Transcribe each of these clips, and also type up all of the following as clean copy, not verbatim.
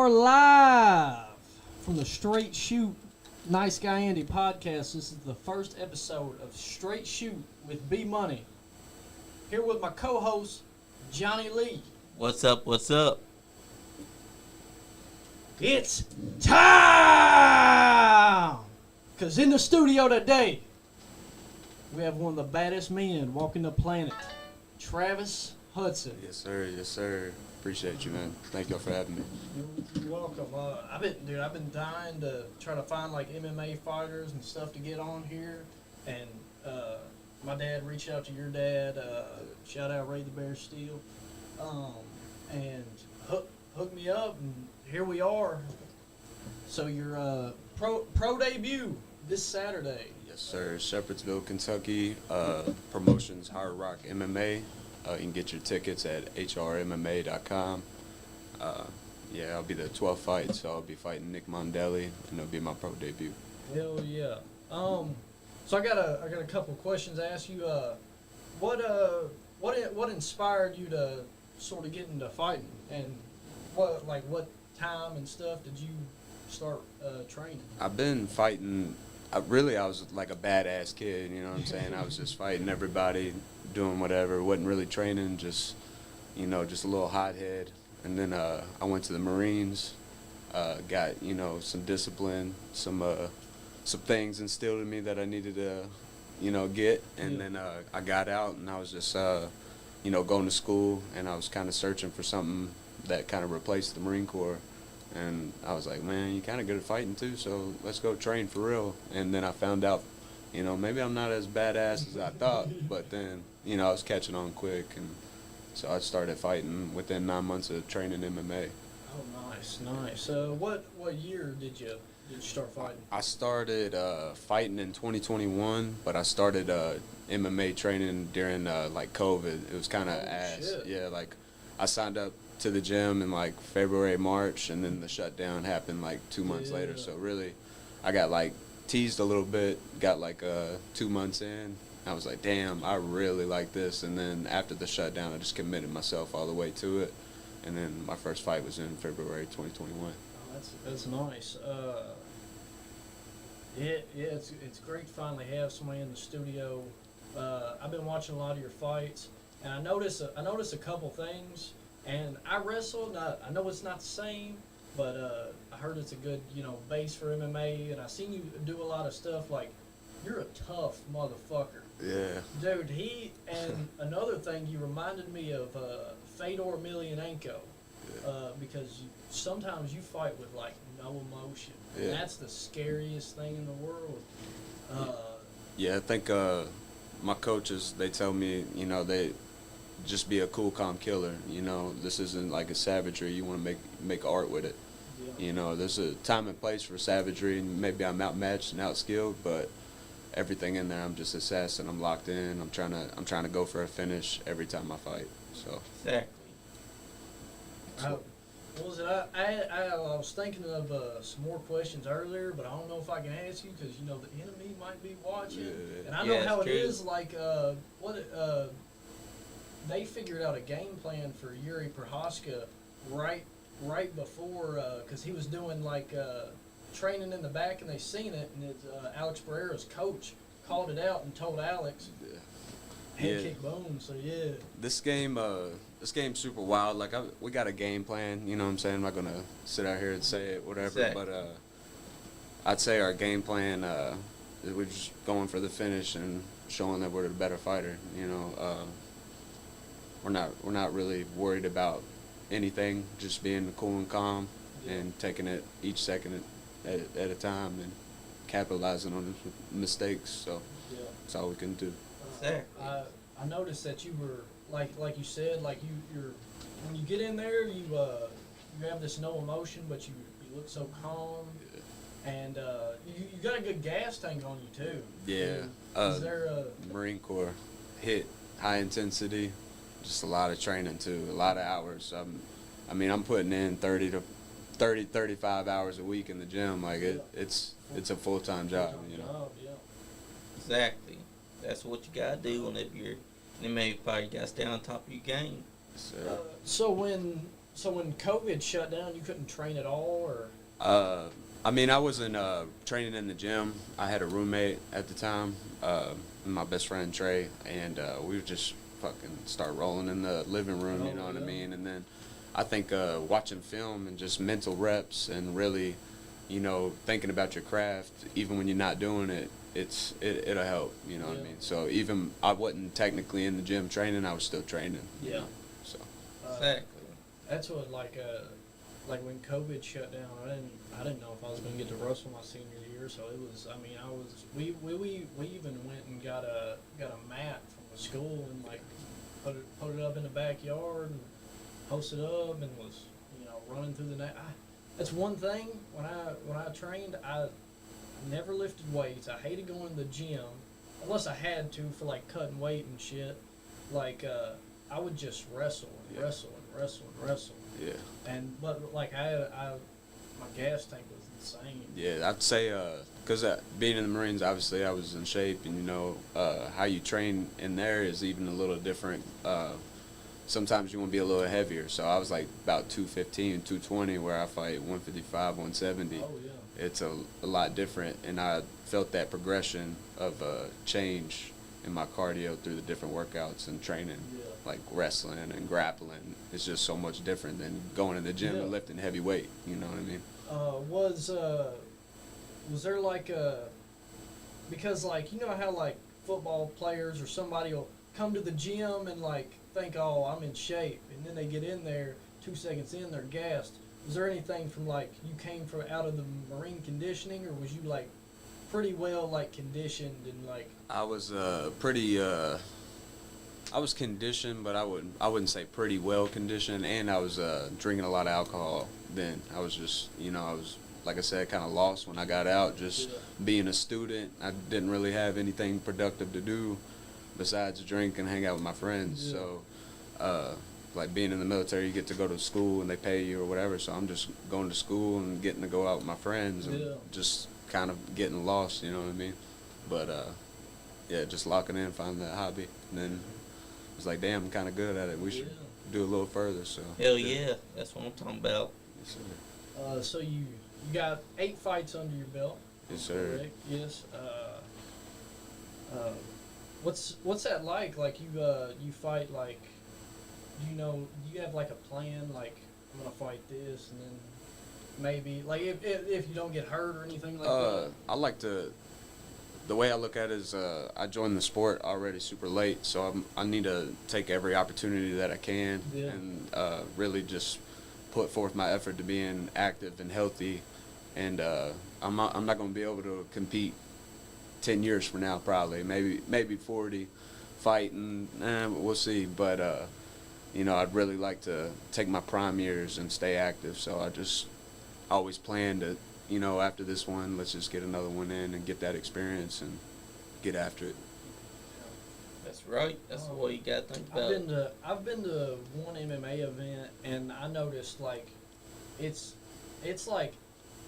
are live from the Straight Shoot Nice Guy Andy podcast. This is the first episode of Straight Shoot with Bmoney. Here with my co-host, Johnny Lee. What's up? What's up? It's time! Because in the studio today, we have one of the baddest men walking the planet, Travis Hudson. Yes, sir. Yes, sir. Appreciate you, man. Thank y'all for having me. You're welcome. I've been dying to try to find like MMA fighters and stuff to get on here, and my dad reached out to your dad. Shout out Ray the Bear Steel, and hooked me up, and here we are. So your pro debut this Saturday. Yes, sir. Shepherdsville, Kentucky. Promotions Hard Rock MMA. You can get your tickets at hrmma.com. Yeah, I'll be the 12th fight, so I'll be fighting Nick Mondelli, and it'll be my pro debut. Hell yeah. So I got a couple of questions to ask you. What inspired you to sort of get into fighting, and what time and stuff did you start training? I've been fighting. I was like a badass kid, you know what I'm saying? I was just fighting everybody, doing whatever, wasn't really training, just a little hothead. And then I went to the Marines, got, some discipline, some things instilled in me that I needed to, get. And then I got out, and I was just, going to school, and I was kind of searching for something that kind of replaced the Marine Corps. And I was like, man, you're kind of good at fighting too, so let's go train for real. And then I found out, maybe I'm not as badass as I thought, but then, I was catching on quick. And so I started fighting within 9 months of training MMA. Oh, nice. What year did you start fighting? I started fighting in 2021, but I started MMA training during COVID. It was kind of shit. Yeah, I signed up to the gym in February, March, and then the shutdown happened 2 months later. So really, I got teased a little bit, got 2 months in. I was like, damn, I really like this. And then after the shutdown, I just committed myself all the way to it. And then my first fight was in February 2021. Oh, that's nice. It's great to finally have somebody in the studio. I've been watching a lot of your fights, and I notice a couple things. And I wrestled. I know it's not the same, but I heard it's a good, base for MMA. And I seen you do a lot of stuff. You're a tough motherfucker. Yeah. Dude, and another thing, you reminded me of Fedor Emelianenko, because sometimes you fight with no emotion. Yeah. And that's the scariest thing in the world. I think my coaches, they tell me, they just be a cool, calm killer. This isn't a savagery. You want to make art with it. Yeah. There's a time and place for savagery, and maybe I'm outmatched and outskilled, but everything in there, I'm just assassin. I'm locked in. I'm trying to go for a finish every time I fight. So Exactly. What was it? I was thinking of some more questions earlier, but I don't know if I can ask you because the enemy might be watching, and I know how it is. They figured out a game plan for Yuri Prohaska right before, because he was doing training in the back, and they seen it, and Alex Pereira's coach called it out and told Alex, head kick, boom. So yeah. This game's super wild. We got a game plan. You know what I'm saying? I'm not gonna sit out here and say it, whatever. Exactly. But I'd say our game plan is we're just going for the finish and showing that we're the better fighter. We're not really worried about anything, just being cool and calm and taking it each second at a time and capitalizing on the mistakes. So that's all we can do. I noticed that you were like you said, you're when you get in there, you have this no emotion, but you look so calm, and you got a good gas tank on you too. Yeah. Is there Marine Corps hit high intensity, just a lot of training too, a lot of hours. I'm putting in 35 hours a week in the gym. It's a full-time job, Yeah. Exactly. That's what you gotta do whenever you're an MMA fighter. You gotta stay on top of your game. So So when So when COVID shut down, you couldn't train at all, or? I mean, I wasn't training in the gym. I had a roommate at the time, my best friend Trey, and we would just fucking start rolling in the living room, you know what I mean? And then I think watching film and just mental reps and really, you know, thinking about your craft, even when you're not doing it, it'll help, you know what I mean? So even I wasn't technically in the gym training, I was still training. Yeah. You know, so. Exactly. That's what like when COVID shut down, I didn't know if I was going to get to wrestle my senior year. So it was. I mean, we even went and got a mat from the school and like put it up in the backyard and posted up and was, you know, running through the night. That's one thing when I trained, I never lifted weights. I hated going to the gym unless I had to for like cutting weight and shit. Like I would just wrestle and wrestle and wrestle and wrestle. Yeah. But like my gas tank was insane. Yeah, I'd say because being in the Marines, obviously I was in shape, and you know how you train in there is even a little different. Sometimes you want to be a little heavier, so I was like about 215, 220, where I fight 155, 170. Oh yeah. It's a lot different, and I felt that progression of change in my cardio through the different workouts and training. Yeah. Like wrestling and grappling, it's just so much different than going in the gym and lifting heavy weight. You know what I mean? Was there like because like you know how like football players or somebody will come to the gym and like think, oh, I'm in shape, and then they get in there 2 seconds in, they're gassed. Was there anything from like you came from out of the Marine conditioning, or was you like pretty well like conditioned and like? I was pretty. I was conditioned, but I wouldn't say pretty well conditioned, and I was drinking a lot of alcohol then. I was just, you know, I was, like I said, kind of lost when I got out, just being a student. I didn't really have anything productive to do besides drink and hang out with my friends. So, like being in the military, you get to go to school and they pay you or whatever, so I'm just going to school and getting to go out with my friends and just kind of getting lost, you know what I mean? But, yeah, just locking in, finding that hobby, and then it's like, damn, I'm kind of good at it. We should do a little further. So. Hell yeah, that's what I'm talking about. Yes, sir. So you got 8 fights under your belt. Yes, sir. Correct? Yes. What's that like? Like you fight like, do you have like a plan? Like I'm gonna fight this, and then maybe like if you don't get hurt or anything like that. I like to. The way I look at it is I joined the sport already super late, so I need to take every opportunity that I can and really just put forth my effort to being active and healthy. And I'm not going to be able to compete 10 years from now, probably, maybe 40 fighting. We'll see. But you know, I'd really like to take my prime years and stay active. So I just always plan to. You know, after this one, let's just get another one in and get that experience and get after it. That's right. That's what you got to think about. I've been to one MMA event, and I noticed like it's like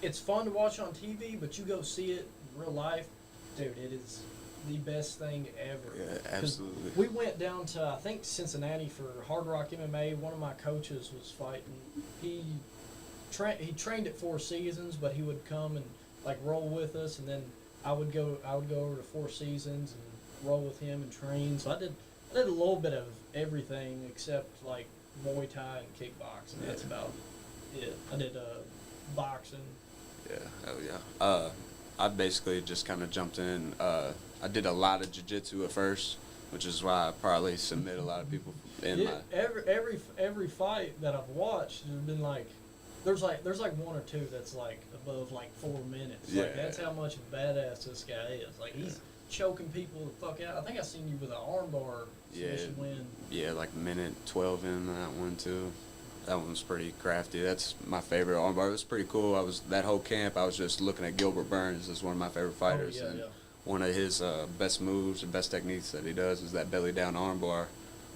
it's fun to watch on TV, but you go see it in real life, dude. It is the best thing ever. Yeah, absolutely. We went down to I think Cincinnati for Hard Rock MMA. One of my coaches was fighting. He trained at 4 Seasons, but he would come and like roll with us, and then I would go over to 4 Seasons and roll with him and train. So I did a little bit of everything except like Muay Thai and kickboxing. That's about it. I did boxing. Yeah, hell yeah. I basically just kind of jumped in. I did a lot of jiu-jitsu at first, which is why I probably submit a lot of people in my. Every fight that I've watched has been like. There's like 1 or 2 that's like above like 4 minutes. Yeah. Like that's how much of a badass this guy is. Like he's choking people the fuck out. I think I seen you with an armbar submission win. Yeah, like minute 12 in that one too. That one was pretty crafty. That's my favorite armbar. It was pretty cool. That whole camp. I was just looking at Gilbert Burns as one of my favorite fighters, one of his best moves and best techniques that he does is that belly down armbar,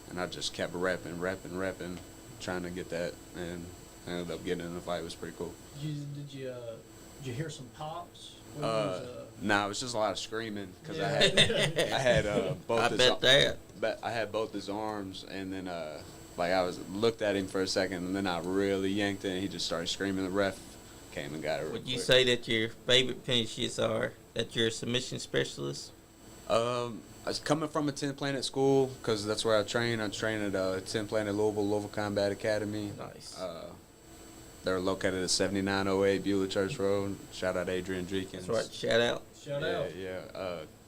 and I just kept repping, trying to get that and. I ended up getting in the fight. It was pretty cool. Did you hear some pops? Nah, it was just a lot of screaming because I had both. I bet that. I had both his arms, and then Like I was looked at him for a second, and then I really yanked it, and he just started screaming. The ref came and got it. Would you say that your favorite finishes are that you're a submission specialist? I was coming from a 10 Planet school because that's where I train. I train at 10 Planet Louisville Combat Academy. Nice. They're located at 7908 Beulah Church Road. Shout out Adrian Jenkins. That's right. Shout out. Shout out. Yeah.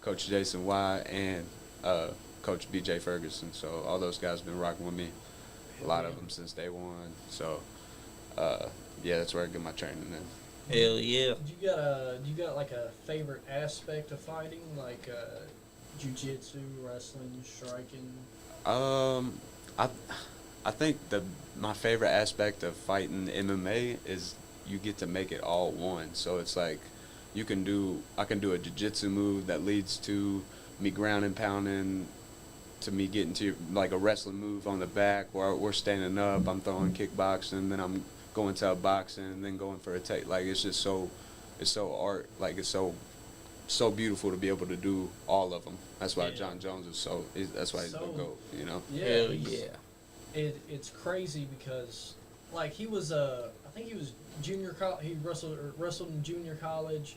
Coach Jason Y and Coach BJ Ferguson. So all those guys been rocking with me. A lot of them since day one. So yeah, that's where I get my training in. Hell yeah. You got like a favorite aspect of fighting, like jiu-jitsu, wrestling, striking? I think my favorite aspect of fighting MMA is you get to make it all one. So it's like I can do a jiu-jitsu move that leads to me ground and pounding, to me getting to like a wrestling move on the back where we're standing up, I'm throwing kickboxing, then I'm going to a boxing, and then going for a take. Like it's so art, like it's so beautiful to be able to do all of them. That's why John Jones is that's why he's the GOAT, you know? Yeah. Hell yeah. It's crazy because like he was I think he was he wrestled in junior college,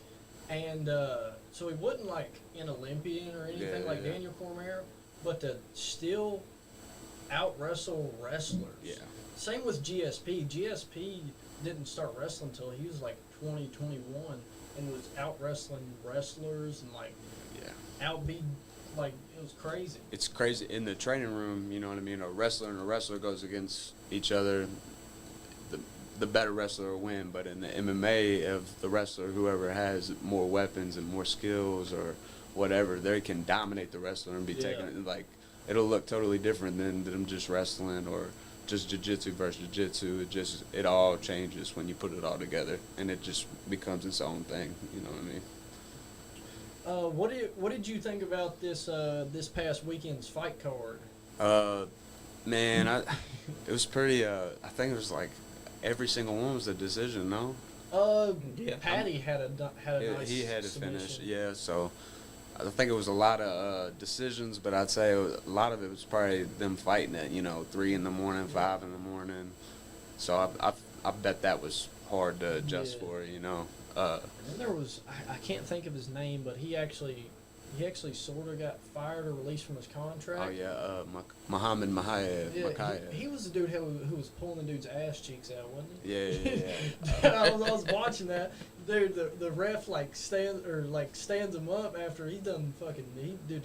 and so he wasn't like an Olympian or anything like Daniel Cormier, but to still out wrestle wrestlers. Yeah. Same with GSP. GSP didn't start wrestling until he was like 20, 21, and was out wrestling wrestlers and like outbeat. Like, it was crazy. It's crazy. In the training room, you know what I mean? A wrestler and a wrestler goes against each other. The better wrestler will win. But in the MMA, of the wrestler, whoever has more weapons and more skills or whatever, they can dominate the wrestler and be taken. Like, it'll look totally different than them just wrestling or just jiu-jitsu versus jiu-jitsu. It all changes when you put it all together, and it just becomes its own thing. You know what I mean? What did you think about this past weekend's fight card? Man, it was pretty. I think it was like every single one was a decision. No. Patty had a nice. He had to submission. finish. Yeah, so I think it was a lot of decisions, but I'd say a lot of it was probably them fighting at 3 in the morning, 5 in the morning. So I bet that was hard to adjust for. And then there was I can't think of his name, but he actually sort of got fired or released from his contract. Oh yeah, Muhammad Makhachev. Yeah, he was the dude who was pulling the dude's ass cheeks out, wasn't he? Yeah. I was watching that. Dude, the ref stands him up after he done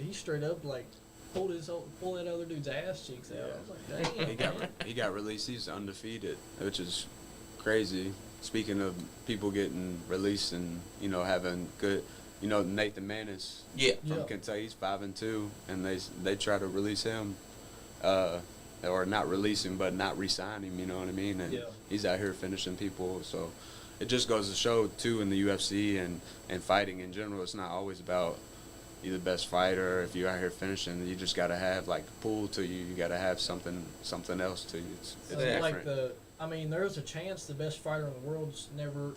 he straight up like pulled that other dude's ass cheeks out. I was like, damn. He got released. He's undefeated, which is crazy. Speaking of people getting released and having good, Nathan Manis from Kentucky, he's 5-2, and they try to release him, or not release him, but not re-sign him. You know what I mean? And he's out here finishing people. So it just goes to show too in the UFC and fighting in general, it's not always about you're the best fighter. If you're out here finishing, you just gotta have like a pull to you. You gotta have something else to you. It's different. Like there's a chance the best fighter in the world's never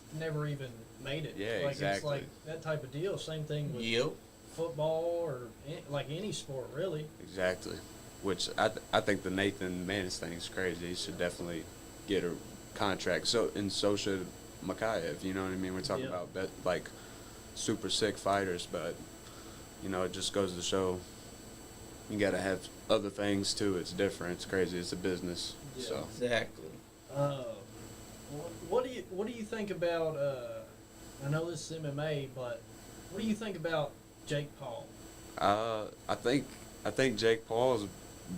even made it. Yeah, like, exactly. It's like that type of deal. Same thing with football or any sport, really. Exactly. Which I think the Nathan Manis thing is crazy. He should definitely get a contract. So should Makhachev. You know what I mean? We're talking about like super sick fighters, but it just goes to show you got to have other things too. It's different. It's crazy. It's a business. Yeah. So Exactly. What do you think about? I know this is MMA, but what do you think about Jake Paul? I think Jake Paul's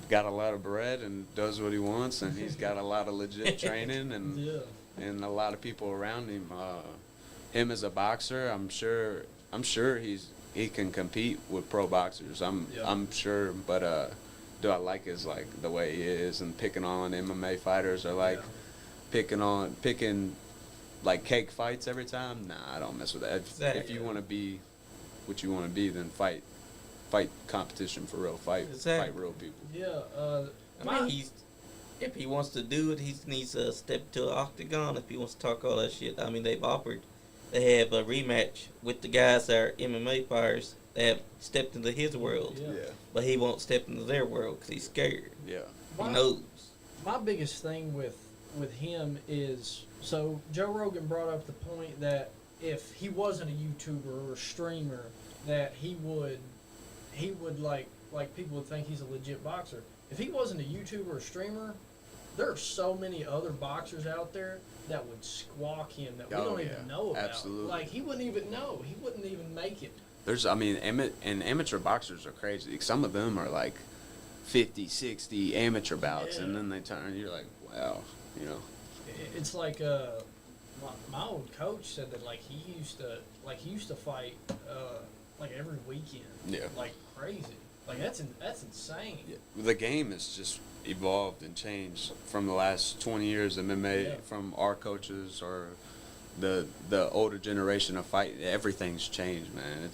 got a lot of bread and does what he wants, and he's got a lot of legit training and a lot of people around him. Him as a boxer, I'm sure he can compete with pro boxers. I'm sure, but do I like his the way he is and picking on MMA fighters or picking like cake fights every time? Nah, I don't mess with that. If you want to be what you want to be, then fight competition for real. Fight real people. Yeah. If he wants to do it, he needs to step to an octagon. If he wants to talk all that shit, I mean, they have a rematch with the guys that are MMA fighters that have stepped into his world, but he won't step into their world because he's scared. Yeah, he knows. my biggest thing with him is, so Joe Rogan brought up the point that if he wasn't a YouTuber or a streamer, that he would like people would think he's a legit boxer. If he wasn't a YouTuber or streamer, there are so many other boxers out there that would squawk him that we don't even know about. Absolutely. Like, he wouldn't even know. He wouldn't even make it. And amateur boxers are crazy. Some of them are like 50, 60 amateur bouts, Yeah. and then they turn, and you're like, wow, you know. It's like my old coach said that like he used to fight like every weekend. Yeah. Like crazy. Like that's insane. Yeah. The game has just evolved and changed from the last 20 years of MMA, Yeah. from our coaches or the older generation of fight. Everything's changed, man.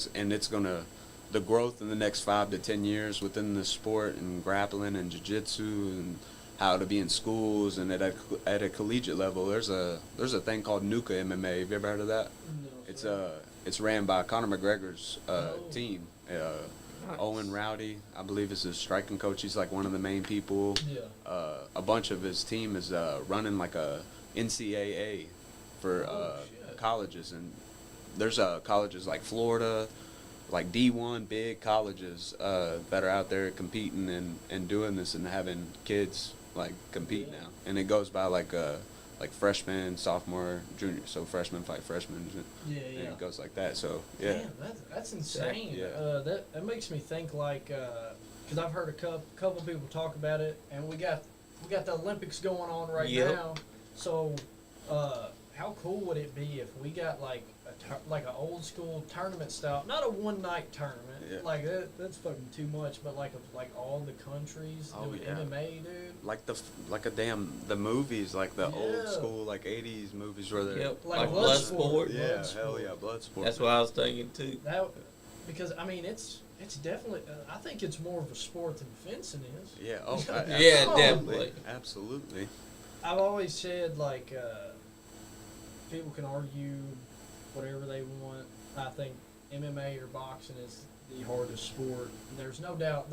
The growth in the next 5 to 10 years within the sport and grappling and jiu-jitsu and how to be in schools and at a collegiate level. There's a thing called Nuka MMA. Have you ever heard of that? No, It's ran by Conor McGregor's Oh. team. Nice. Owen Rowdy, I believe, is his striking coach. He's like one of the main people. Yeah. A bunch of his team is running like a NCAA for Oh, shit. colleges, and there's colleges like Florida, like D1 big colleges that are out there competing and doing this and having kids like compete Yeah. now, and it goes by like freshman, sophomore, junior. So freshmen fight freshmen, Yeah, and yeah. it goes like that. So yeah. Damn, that's insane. Yeah. That makes me think like, because I've heard a couple people talk about it, and we got the Olympics going on right Yep. now. So, how cool would it be if we got like like an old school tournament style, not a one night tournament, Yeah. like that's fucking too much, but like all the countries Oh, doing yeah. MMA, dude. Like the movies, like the old Yeah. school like 80s movies where they're Yep. Like Like Bloodsport. Bloodsport. yeah, hell Bloodsport. yeah, Bloodsport. That's what I was thinking too. That because I mean it's definitely I think it's more of a sport than fencing is. Yeah, oh, Yeah, absolutely. definitely. Absolutely. I've always said like people can argue whatever they want. I think MMA or boxing is the hardest sport. And there's no doubt.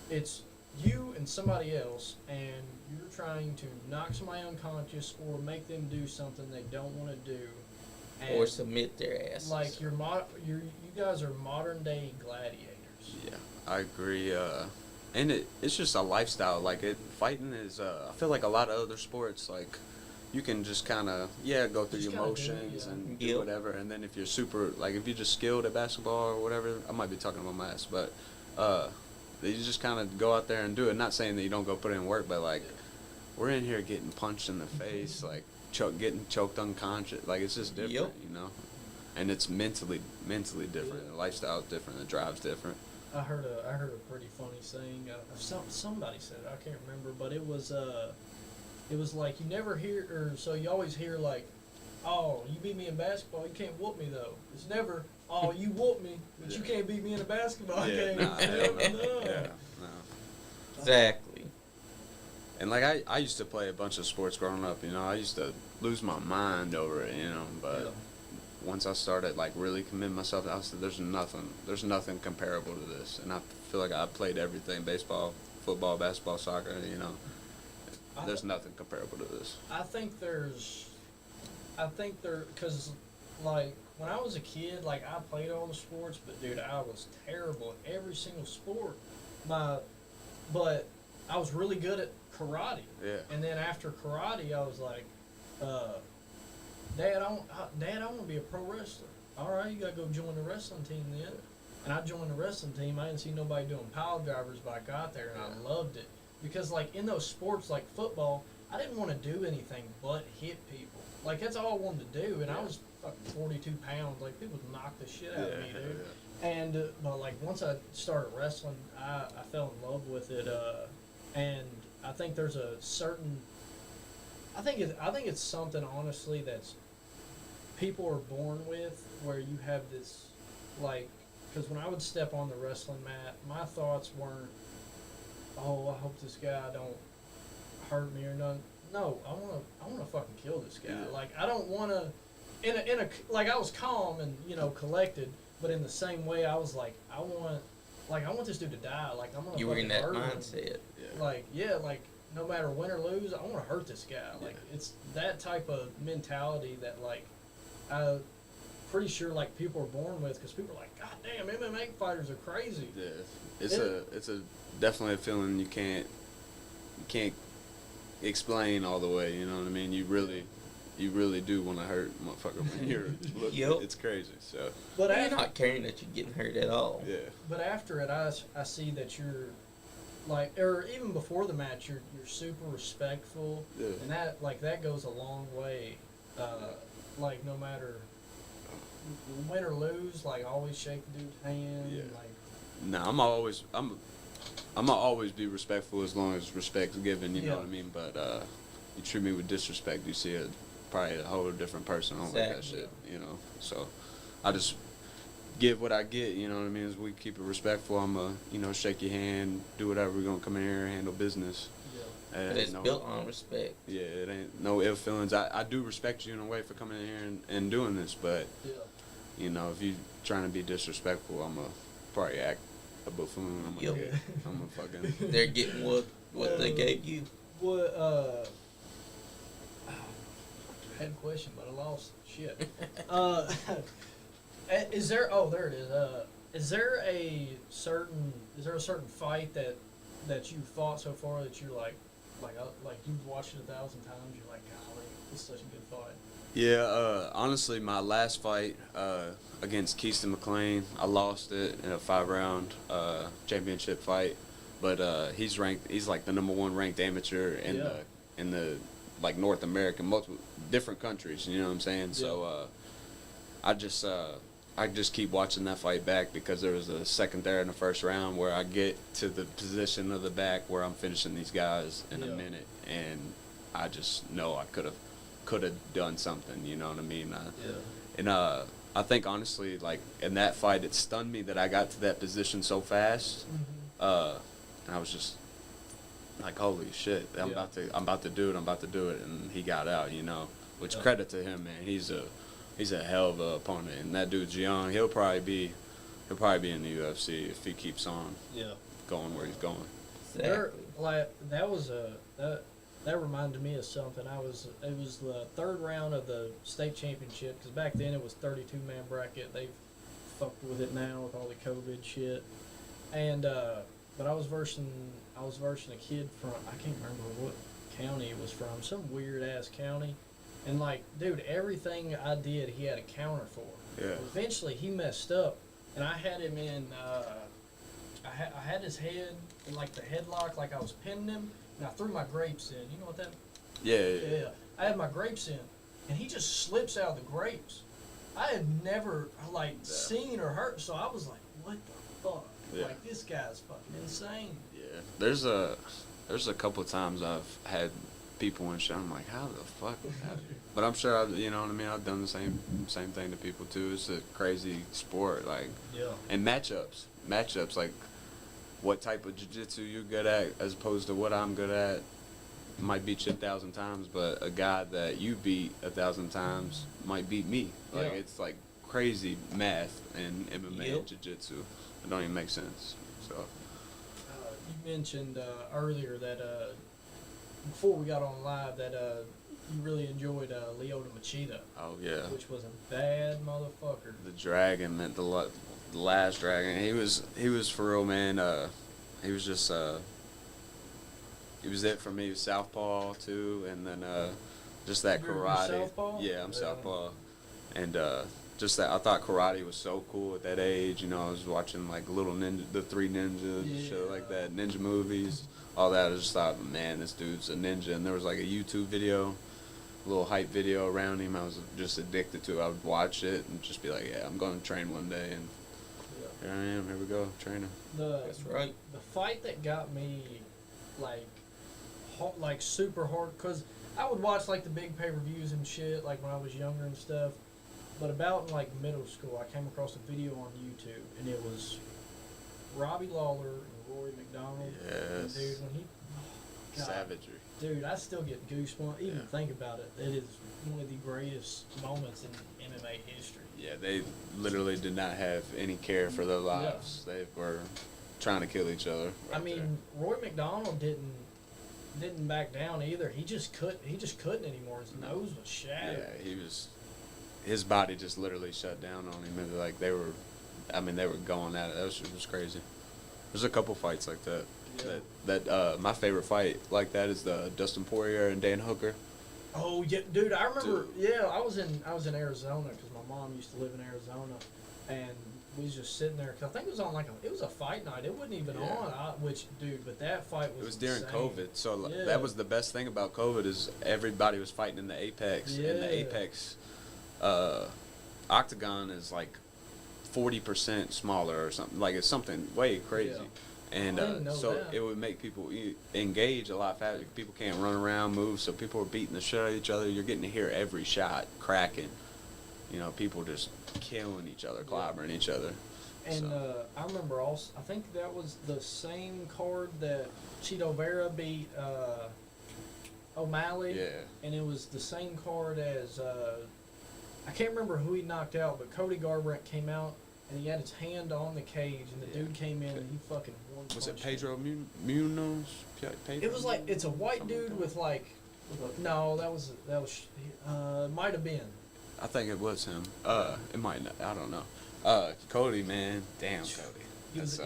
It's you and somebody else, and you're trying to knock somebody unconscious or make them do something they don't want to do. And Or submit their asses. like you guys are modern day gladiators. Yeah, I agree. And it's just a lifestyle. Like fighting is. I feel like a lot of other sports, like you can just kind of go through Just your kinda do it, motions yeah. and do Yep. whatever. And then if you're if you're just skilled at basketball or whatever, I might be talking about my ass, but you just kind of go out there and do it. Not saying that you don't go put in work, but like we're in here getting punched in the face, like getting choked unconscious. Like it's just different, Yep. you know. And it's mentally different. Yeah. The lifestyle's different. The drive's different. I heard a pretty funny saying. Somebody said it. I can't remember, but it was like you never hear, or so you always hear like, oh, you beat me in basketball, you can't whoop me though. It's never, oh, you whoop me, but you Yeah. can't beat me in a basketball game. Nah, hell no. No. Yeah, no. Exactly. And like I used to play a bunch of sports growing up, you know. I used to lose my mind over it, you know. But Yeah. once I started like really committing myself, I said, there's nothing comparable to this. And I feel like I played everything: baseball, football, basketball, soccer. You know, there's nothing comparable to this. I think because like when I was a kid, like I played all the sports, but dude, I was terrible at every single sport. But I was really good at karate. Yeah. And then after karate, I was like, Dad, I want to be a pro wrestler. All right, you gotta go join the wrestling team then. And I joined the wrestling team. I didn't see nobody doing pile drivers, but I got there and I loved it because like in those sports like football, I didn't want to do anything but hit people. Like that's all I wanted to do, and I was fucking 42 pounds. Like people would knock the shit out of me, dude. And but like once I started wrestling, I fell in love with it. And I think there's a certain. I think it's something honestly that's people are born with, where you have this like, because when I would step on the wrestling mat, my thoughts weren't, oh, I hope this guy don't hurt me or nothing. No, I wanna fucking kill this guy. Yeah. Like I don't wanna, in a like I was calm and collected, but in the same way I was like I want this dude to die. Like I'm gonna. You were in fucking that murder him. mindset. Yeah. Like yeah, like no matter win or lose, I want to hurt this guy. Like it's that type of mentality that like I pretty sure like people are born with, because people are like, God damn, MMA fighters are crazy. Yeah, it's a definitely a feeling you can't explain all the way. You know what I mean? You really do want to hurt motherfucker when you're looking. Yep. It's crazy. So, But You're after, not caring that you're getting hurt at all. yeah, but after it, I see that you're like, or even before the match, you're super respectful, yeah. and that goes a long way. Like no matter win or lose, like always shake the dude's hand. Yeah. Like, Nah, I'm gonna always be respectful as long as respect's given. You know what I mean? But you treat me with disrespect, you see probably a whole different person. I don't like that Exactly. shit. You know, so I just give what I get. You know what I mean? As we keep it respectful, I'm shake your hand, do whatever. We're gonna come in here and handle business. yeah. And It's built on respect. Yeah, it ain't no ill feelings. I do respect you in a way for coming in here and doing this, but Yeah. if you trying to be disrespectful, I'm gonna probably act a buffoon. I'm gonna, Yep. I'm gonna fucking. They're getting what they gave you. What I had a question, but I lost it. Shit. Is there? Oh, there it is. Is there a certain fight that you fought so far that you're like you've watched it 1,000 times? You're like, golly, this is such a good fight. Yeah, honestly, my last fight against Keaston McLean, I lost it in a 5-round championship fight. But he's ranked. He's like the #1 ranked amateur in the like North America, multiple different countries. You know what I'm saying? Yeah. So I just keep watching that fight back, because there was a second there in the first round where I get to the position of the back where I'm finishing these guys in a minute, and I just know I could have done something. You know what I mean? And I think honestly, like in that fight, it stunned me that I got to that position so fast. And I was just like, holy shit, I'm about to do it, and he got out, which credit to him, man. He's a hell of a opponent, and that dude's young. He'll probably be in the UFC if he keeps on going where he's going. Exactly. That reminded me of something. It was the third round of the state championship, because back then it was 32-man bracket. They've fucked with it now with all the COVID shit, and but I was versing a kid from, I can't remember what county it was from, some weird ass county, and like, dude, everything I did he had a counter for. Yeah. Eventually he messed up, and I had him in. I had his head in like the headlock, like I was pinning him, and I threw my grapes in. You know what that? Yeah. I had my grapes in, and he just slips out of the grapes. I had never seen or heard, so I was like, what the fuck? Yeah. Like, this guy's fucking insane. Yeah. There's a couple of times I've had people and shit. I'm like, how the fuck? But I'm sure you know what I mean. I've done the same thing to people too. It's a crazy sport, like. Yeah. And matchups, like what type of jiu-jitsu you're good at as opposed to what I'm good at might beat you 1,000 times, but a guy that you beat 1,000 times might beat me. Like, it's like crazy math in MMA and jiu-jitsu. It don't even make sense. So. You mentioned earlier that before we got on live that you really enjoyed Lyoto Machida. Oh yeah. Which was a bad motherfucker. The dragon, man, the last dragon. He was for real, man. He was just he was it for me. He was southpaw too, and then just that You're karate. southpaw? Yeah, I'm southpaw, and just that I thought karate was so cool at that age. You know, I was watching like Little Ninja, the Three Ninjas, and shit like that, ninja movies, all that. I just thought, man, this dude's a ninja. And there was like a YouTube video, a little hype video around him. I was just addicted to it. I would watch it and just be like, yeah, I'm going to train one day. And here I am. Here we go, training. That's right. The fight that got me like super hard, because I would watch like the big pay-per-views and shit like when I was younger and stuff. But about in like middle school, I came across a video on YouTube, and it was Robbie Lawler and Rory McDonald. Yes. And dude, when he God, Savagery. Dude, I still get goosebumps. Even think about it. It is one of the greatest moments in MMA history. Yeah, they literally did not have any care for their lives. They were trying to kill each other. I mean, Roy McDonald didn't didn't back down either. He just couldn't anymore. His nose was shattered. Yeah, his body just literally shut down on him. And like they were going at it. It was crazy. There's a couple fights like that. Yeah. My favorite fight like that is the Dustin Poirier and Dan Hooker. Oh yeah, dude! I remember. Dude. Yeah, I was in Arizona because my mom used to live in Arizona, and we was just sitting there. Cause I think it was on it was a fight night. It wasn't even on. But that fight was. It was during insane. COVID, so that was the best thing about COVID is everybody was fighting in the Apex, and the Apex octagon is like 40% smaller or something. Like it's something way crazy. Yeah. And it would make people engage a lot faster. People can't run around, move, so people are beating the shit out of each other. You're getting to hear every shot cracking. You know, people just killing each other, clobbering each other. And I remember also, I think that was the same card that Cheeto Vera beat O'Malley. Yeah. And it was the same card as, I can't remember who he knocked out, but Cody Garbrandt came out. And he had his hand on the cage, and the dude came in, and he fucking won. Was it Pedro Munoz? It was like, it's a white dude with like, no, that was might have been. I think it was him. It might not, I don't know. Cody, man, damn Cody.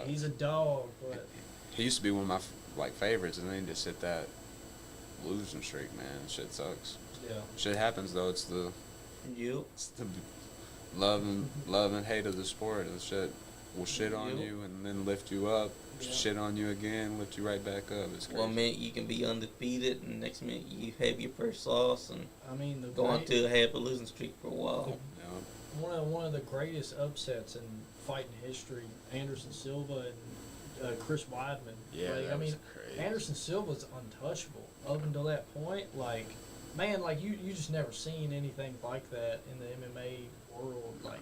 He's a dog, but he used to be one of my favorites, and then he just hit that losing streak, man. Shit sucks. Yeah. Shit happens though. It's the love and hate of the sport. And shit will shit on you and then lift you up. Yeah. Shit on you again, lift you right back up. It's crazy. One minute you can be undefeated, and next minute you have your first loss, and go on to have a losing streak for a while. One of the greatest upsets in fighting history, Anderson Silva and Chris Weidman. Yeah, crazy. Anderson Silva's untouchable up until that point. Like, man, like you just never seen anything like that in the MMA world. Like,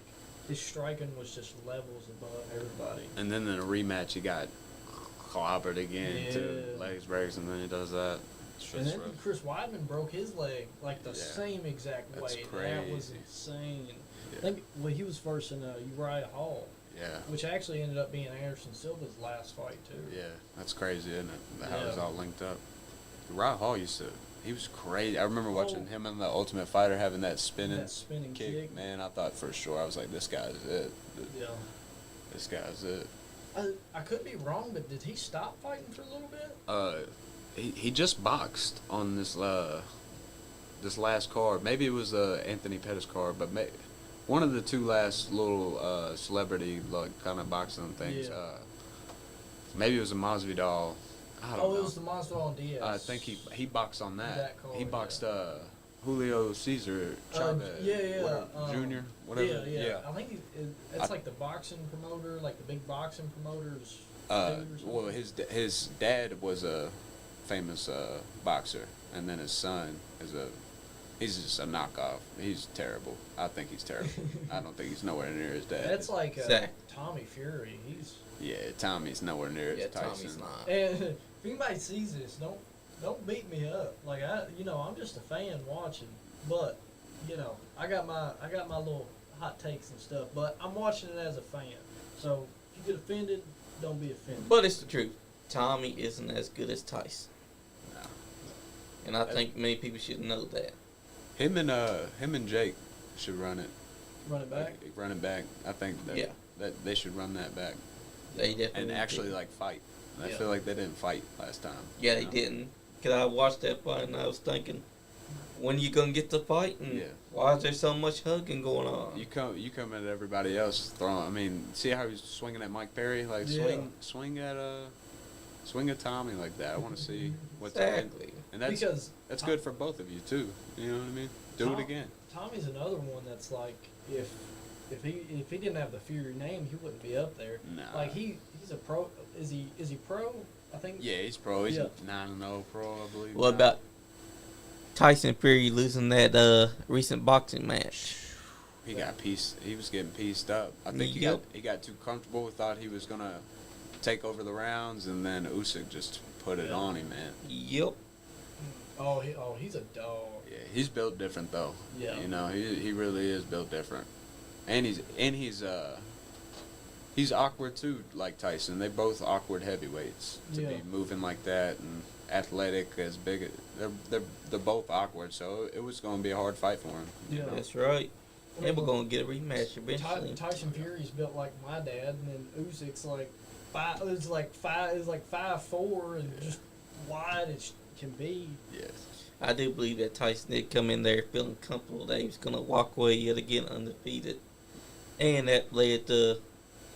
his striking was just levels above everybody. And then in a rematch, he got clobbered again to legs breaks, and then he does that. And then Chris Weidman broke his leg like the same exact way. That was insane. Yeah. I think he was first in Uriah Hall. Yeah. Which actually ended up being Anderson Silva's last fight too. Yeah, that's crazy, isn't it? How it was all linked up. Uriah Hall he was crazy. I remember watching him in the Ultimate Fighter having that spinning kick. Man, I thought for sure, I was like, this guy's it. Yeah. This guy's it. I could be wrong, but did he stop fighting for a little bit? He just boxed on this last card. Maybe it was Anthony Pettis card, but one of the two last little celebrity kind of boxing things. Yeah. Maybe it was a Masvidal. I don't know. It was the Masvidal and Diaz. I think he boxed on that. Card, he boxed Julio Cesar Chavez. Junior. Whatever. Yeah. I think it's like the boxing promoter, like the big boxing promoters. Well, his dad was a famous boxer, and then his son he's just a knockoff. He's terrible. I think he's terrible. I don't think he's nowhere near his dad. That's like Tommy Fury. Tommy's nowhere near his Tyson. Tommy's not. And if anybody sees this, don't beat me up. Like I'm just a fan watching. But I got my little hot takes and stuff. But I'm watching it as a fan. So if you get offended, don't be offended. But it's the truth. Tommy isn't as good as Tyson. No. And I think many people should know that. Him and Jake should run it. Run it back? Run it back. I think that they should run that back. They definitely and actually fight. I feel like they didn't fight last time. Yeah, they didn't. Cause I watched that fight and I was thinking, when you gonna get to fighting? Why is there so much hugging going on? You come at everybody else throwing. I mean, see how he's swinging at Mike Perry? Like swing at Tommy like that. I want to see what's exactly. And that's good for both of you too. You know what I mean? Do it again. Tommy's another one that's like if he didn't have the Fury name, he wouldn't be up there. Nah. Like he's a pro. Is he pro? I think. Yeah, he's pro. He's 9-0 pro, I believe. What about Tyson Fury losing that recent boxing match? He got pieced. He was getting pieced up. I think he got too comfortable. Thought he was gonna take over the rounds, and then Usyk just put it on him, man. Yep. He's a dog. Yeah, he's built different though. Yeah. He really is built different, and he's awkward too, like Tyson. They both awkward heavyweights to be moving like that, and athletic, as big. They're both awkward, so it was going to be a hard fight for him. Yeah. That's right. I And we're mean, gonna get a rematch eventually. Tyson Fury's built like my dad, and then Usyk's like five. It's like 5'4" and just wide as can be. Yes. I do believe that Tyson did come in there feeling comfortable that he was gonna walk away yet again undefeated, and that led to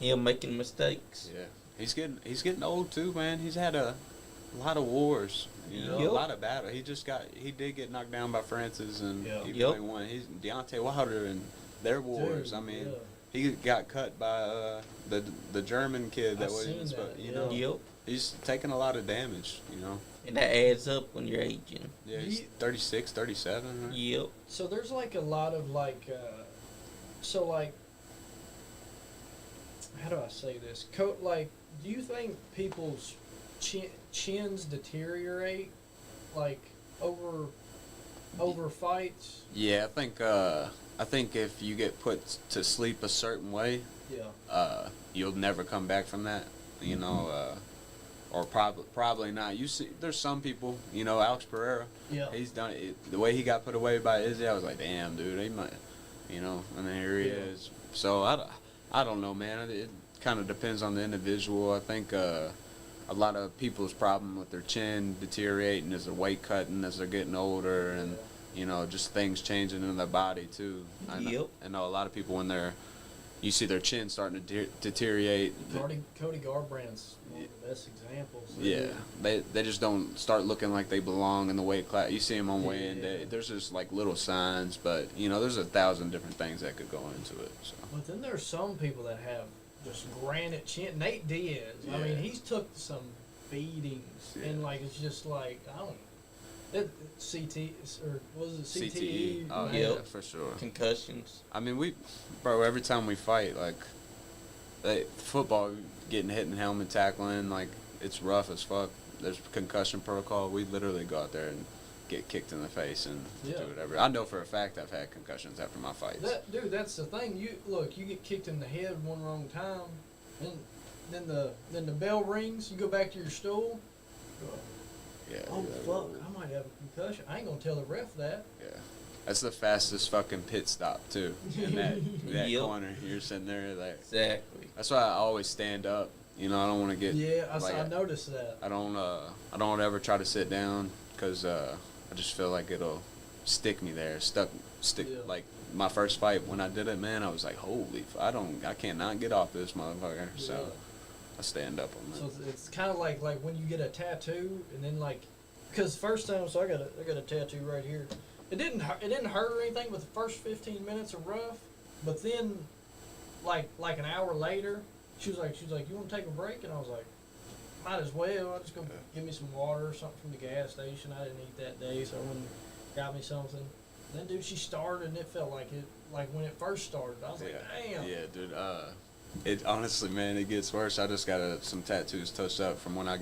him making mistakes. Yeah. He's getting old too, man. He's had a lot of wars, you know, Yep. a lot of battle. He did get knocked down by Francis, and Yeah. he Yep. really won. He's Deontay Wilder and their wars. Dude, I mean, yeah. he got cut by the German kid that I've was, seen that, you know. Yep. He's taking a lot of damage, you know. And that adds up when you're aging. Yeah, he's 36, 37. Right? Yep. So there's like a lot of like, so like, how do I say this? Like, do you think people's chins deteriorate, like over fights? Yeah, I think if you get put to sleep a certain way, Yeah. you'll never come back from that. You know, or probably not. You see, there's some people. You know, Alex Pereira. Yeah. He's done it. The way he got put away by Izzy, I was like, damn, dude, he might. You know, and then here he Yeah. is. So I don't know, man. It kind of depends on the individual. I think a lot of people's problem with their chin deteriorating is their weight cutting as they're getting older, and you know, just things changing in their body too. Yep. I know a lot of people when you see their chin starting to deteriorate. Cody Garbrandt's one of the best examples. Yeah, they just don't start looking like they belong in the weight class. You see them on weigh-in day. There's just like little signs, but you know, there's 1,000 different things that could go into it. So. But then there's some people that have just granite chin. Nate Diaz. I Yeah. mean, he's took some beatings, Yeah. and like it's just like I don't. CT or was it CTE? CTE. Oh Man, yeah, for sure. Concussions. I mean, bro, every time we fight, like, football, getting hit in helmet tackling, like, it's rough as fuck. There's concussion protocol. We literally go out there and get kicked in the face and Yeah. do whatever. I know for a fact I've had concussions after my fights. Dude, that's the thing. You get kicked in the head one wrong time, and then the bell rings. You go back to your stool. Yeah. Oh yeah, fuck! I might have a concussion. I ain't gonna tell the ref that. Yeah. That's the fastest fucking pit stop too. In that Yep. corner, you're sitting there like. Exactly. That's why I always stand up. You know, I don't want to get. Yeah, like, I noticed that. I don't ever try to sit down because I just feel like it'll stick me there. Stick. Yeah. Like my first fight when I did it, man, I was like, holy, I can't not get off this motherfucker. So Yeah. I stand up on that. So it's kind of like when you get a tattoo, and then like, because first time, so I got a tattoo right here. It didn't hurt or anything, but the first 15 minutes are rough. But then, like an hour later, she was like, you want to take a break? And I was like, might as well. I just go give me some water or something from the gas station. I didn't eat that day, so I went and got me something. And then, dude, she started, and it felt like when it first started. I was like, damn. Yeah, dude. It honestly, man, it gets worse. I just got some tattoos touched up from when I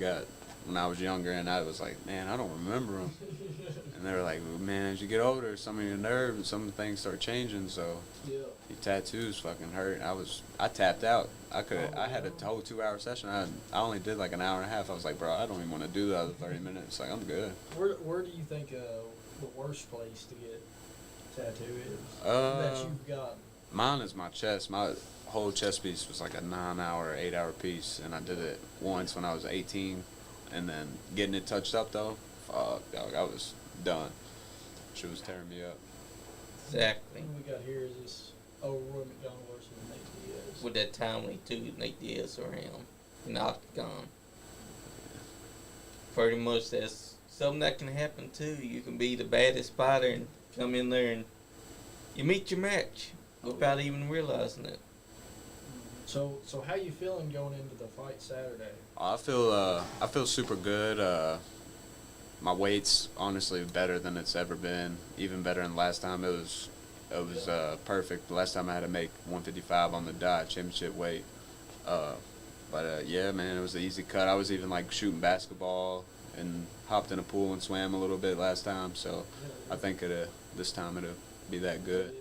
was younger, and I was like, man, I don't remember them. And they were like, well, man, as you get older, some of your nerves and some things start changing. So Yeah. your tattoos fucking hurt. I tapped out. I had a whole 2-hour session. I only did like an hour and a half. I was like, bro, I don't even want to do the other 30 minutes. Like, I'm good. Where do you think the worst place to get tattoo is that you've got? Mine is my chest. My whole chest piece was like a 9-hour, 8-hour piece, and I did it once when I was 18, and then getting it touched up though, fuck, dog, I was done. She was tearing me up. Exactly. What we got here is this old Roy McDonald versus Nate Diaz. With that timely too, Nate Diaz or him in the octagon. Pretty much that's something that can happen too. You can be the baddest fighter and come in there and you meet your match without even realizing it. So how you feeling going into the fight Saturday? I feel super good. My weight's honestly better than it's ever been. Even better than last time. It was perfect. The last time I had to make 155 on the dot, championship weight. But yeah, man, it was an easy cut. I was even like shooting basketball and hopped in a pool and swam a little bit last time. So I think this time it'll be that good.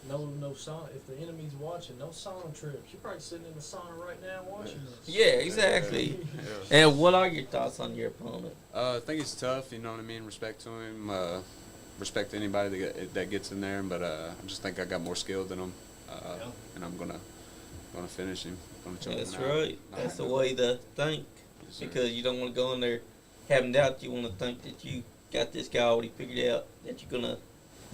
no sauna. If the enemy's watching, no sauna trips. You're probably sitting in the sauna right now watching this. Yeah, exactly. Yeah. And what are your thoughts on your opponent? I think it's tough. You know what I mean. Respect to him. Respect to anybody that gets in there. But I just think I got more skill than him. Yeah. And I'm gonna finish him. Gonna choke That's him out. right. That's the way to think. Yes, sir. Because you don't want to go in there having doubt. You want to think that you got this guy already figured out, that you're going to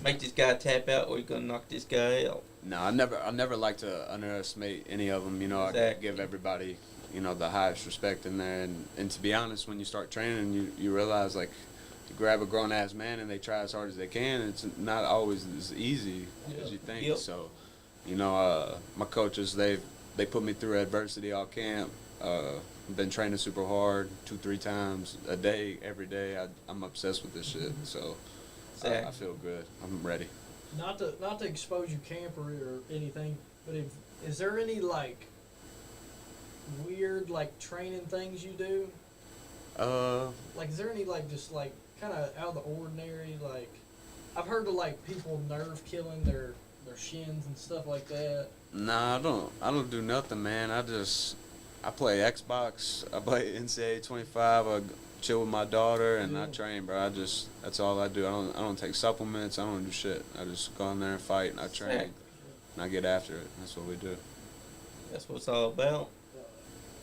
make this guy tap out or you're going to knock this guy out. No, I never like to underestimate any of them. You know, I Exactly. give everybody, you know, the highest respect in there. And to be honest, when you start training, you realize, like, you grab a grown-ass man and they try as hard as they can, it's not always as easy as you think. Yep. So, you know, my coaches, they put me through adversity all camp. I've been training super hard 2-3 times a day, every day. I'm obsessed with this shit. So Exactly. I feel good. I'm ready. Not to expose you camper or anything, but is there any like weird like training things you do? Like, is there any like just like kind of out of the ordinary? Like, I've heard of like people nerve killing their shins and stuff like that. Nah, I don't do nothing, man. I play Xbox. I play NCAA 25. I chill with my daughter and I train, bro. That's all I do. I don't take supplements. I don't do shit. I just go in there and fight and I train Exactly. and I get after it. That's what we do. That's what it's all about.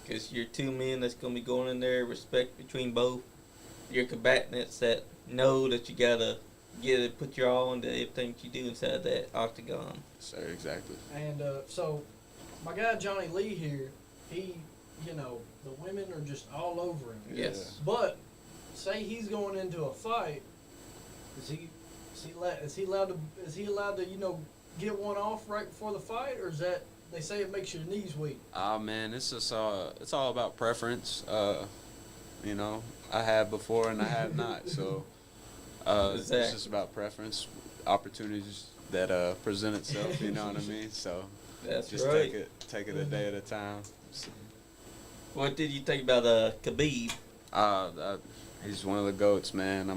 Because you're two men that's going to be going in there, respect between both your combatants that know that you got to get it, put your all into everything you do inside that octagon. Sir, exactly. And so, my guy Johnny Lee here, he, you know, the women are just all over him. Yes. But say he's going into a fight, is he allowed to you know get one off right before the fight, or is that they say it makes your knees weak? Oh man, it's just it's all about preference. You know, I have before and I have not. So it's Exactly. just about preference, opportunities that present itself. You know what I mean? So That's just right. take it a day at a time. What did you think about Khabib? He's one of the GOATs, man. I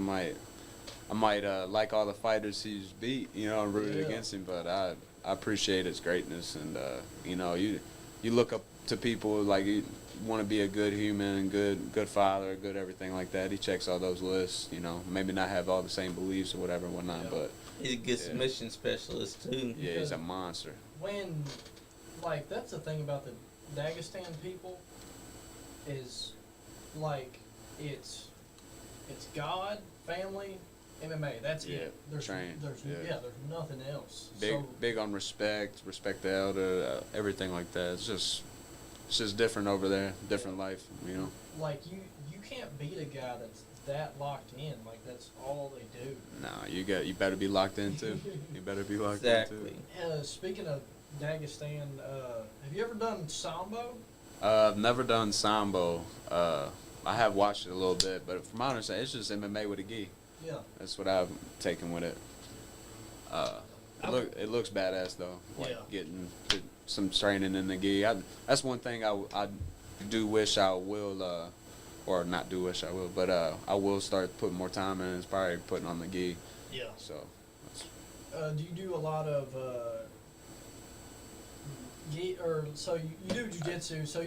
might like all the fighters he's beat, you know, and rooted Yeah. against him, but I appreciate his greatness, and you know, you look up to people like you want to be a good human, good father, good everything like that. He checks all those lists, you know. Maybe not have all the same beliefs or whatever and whatnot, Yeah. but He's a good submission specialist, too. yeah, he's a monster. When, like, that's the thing about the Dagestan people, is like it's God, family, MMA. That's Yeah, it. There's yeah. there's nothing else. Big on respect the elder, everything like that. It's just different over there, different life, you know. Like you can't beat a guy that's that locked in. Like that's all they do. Nah, you better be locked in too. You better be locked Exactly. in too. Speaking of Dagestan, have you ever done sambo? I've never done sambo. I have watched it a little bit, but from my understanding, it's just MMA with a gi. Yeah. That's what I've taken with it. It looks badass though. Like Yeah. getting some training in the gi. That's one thing I do wish I will, or not do wish I will, but I will start putting more time in. Is probably putting on the gi. Yeah. So. Do you do a lot of so you do jujitsu? So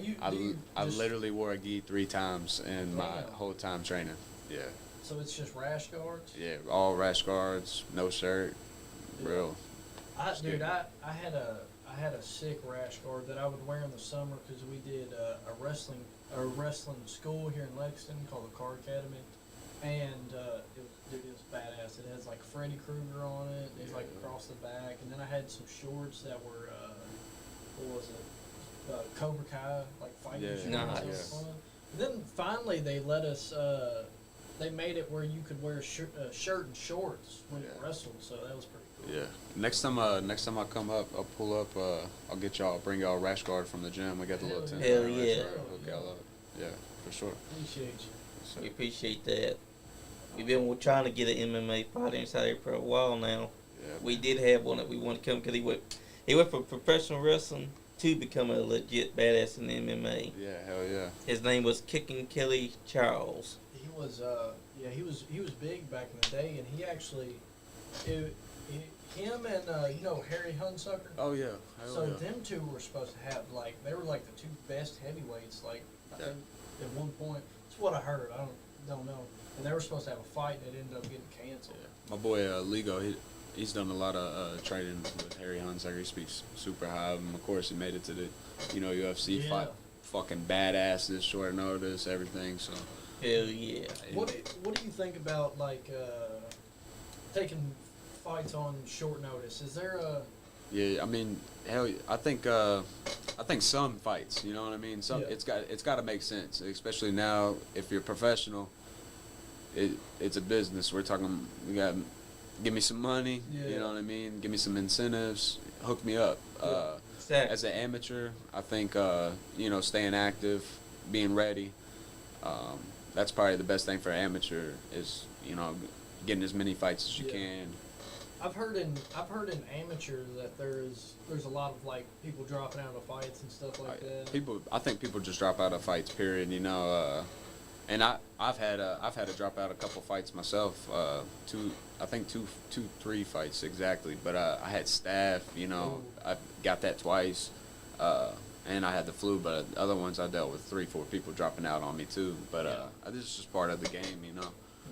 I literally wore a gi 3 times in my Damn. whole time training. Yeah. So it's just rash guards. Yeah, all rash guards, no shirt, real. I Scary. had a sick rash guard that I would wear in the summer because we did a wrestling school here in Lexington called the Car Academy, and it was badass. It has like Freddy Krueger on it. It's like across the back, and then I had some shorts that were what was it? Cobra Kai, like fighting Yeah. shorts. Nice. That was fun. And then finally they let us. They made it where you could wear a shirt and shorts when you wrestled, so that was pretty cool. Yeah. Next time I come up, I'll pull up. I'll bring y'all a rash guard from the gym. We got the little Hell tent. Hell rash yeah. guard, hook y'all up. Yeah, for sure. Appreciate you. So, We appreciate that. We've been trying to get an MMA fighter inside here for a while now. yeah. We did have one that we wanted to come because he went from professional wrestling to become a legit badass in MMA. Yeah, hell yeah. His name was Kicking Kelly Charles. He was he was big back in the day, and he actually him and Harry Hunsucker. Oh yeah. Hell So yeah. them two were supposed to have they were like the two best heavyweights. Like I think at one point, it's what I heard. I don't know. And they were supposed to have a fight, and it ended up getting canceled. My boy Ligo, he's done a lot of training with Harry Hunsucker. He speaks super high of him. Of course, he made it to the UFC fight. Fucking badass this short notice, everything. So Hell yeah. What do you think about taking fights on short notice? Is there a yeah, I mean, hell, I think some fights, you know what I mean. Some it's got to make sense, especially now if you're professional. It's a business. We're talking. Give me some money. Yeah. You know what I mean. Give me some incentives. Hook me up. Exactly. As an amateur, I think staying active, being ready. That's probably the best thing for an amateur is getting as many fights as you can. I've heard in amateur that there's a lot of people dropping out of fights and stuff like that. I think people just drop out of fights. Period. And I've had to drop out a couple fights myself. Three fights exactly. But I had staph. I got that twice. And I had the flu. But other ones I dealt with 3-4 people dropping out on me too. But this is just part of the game.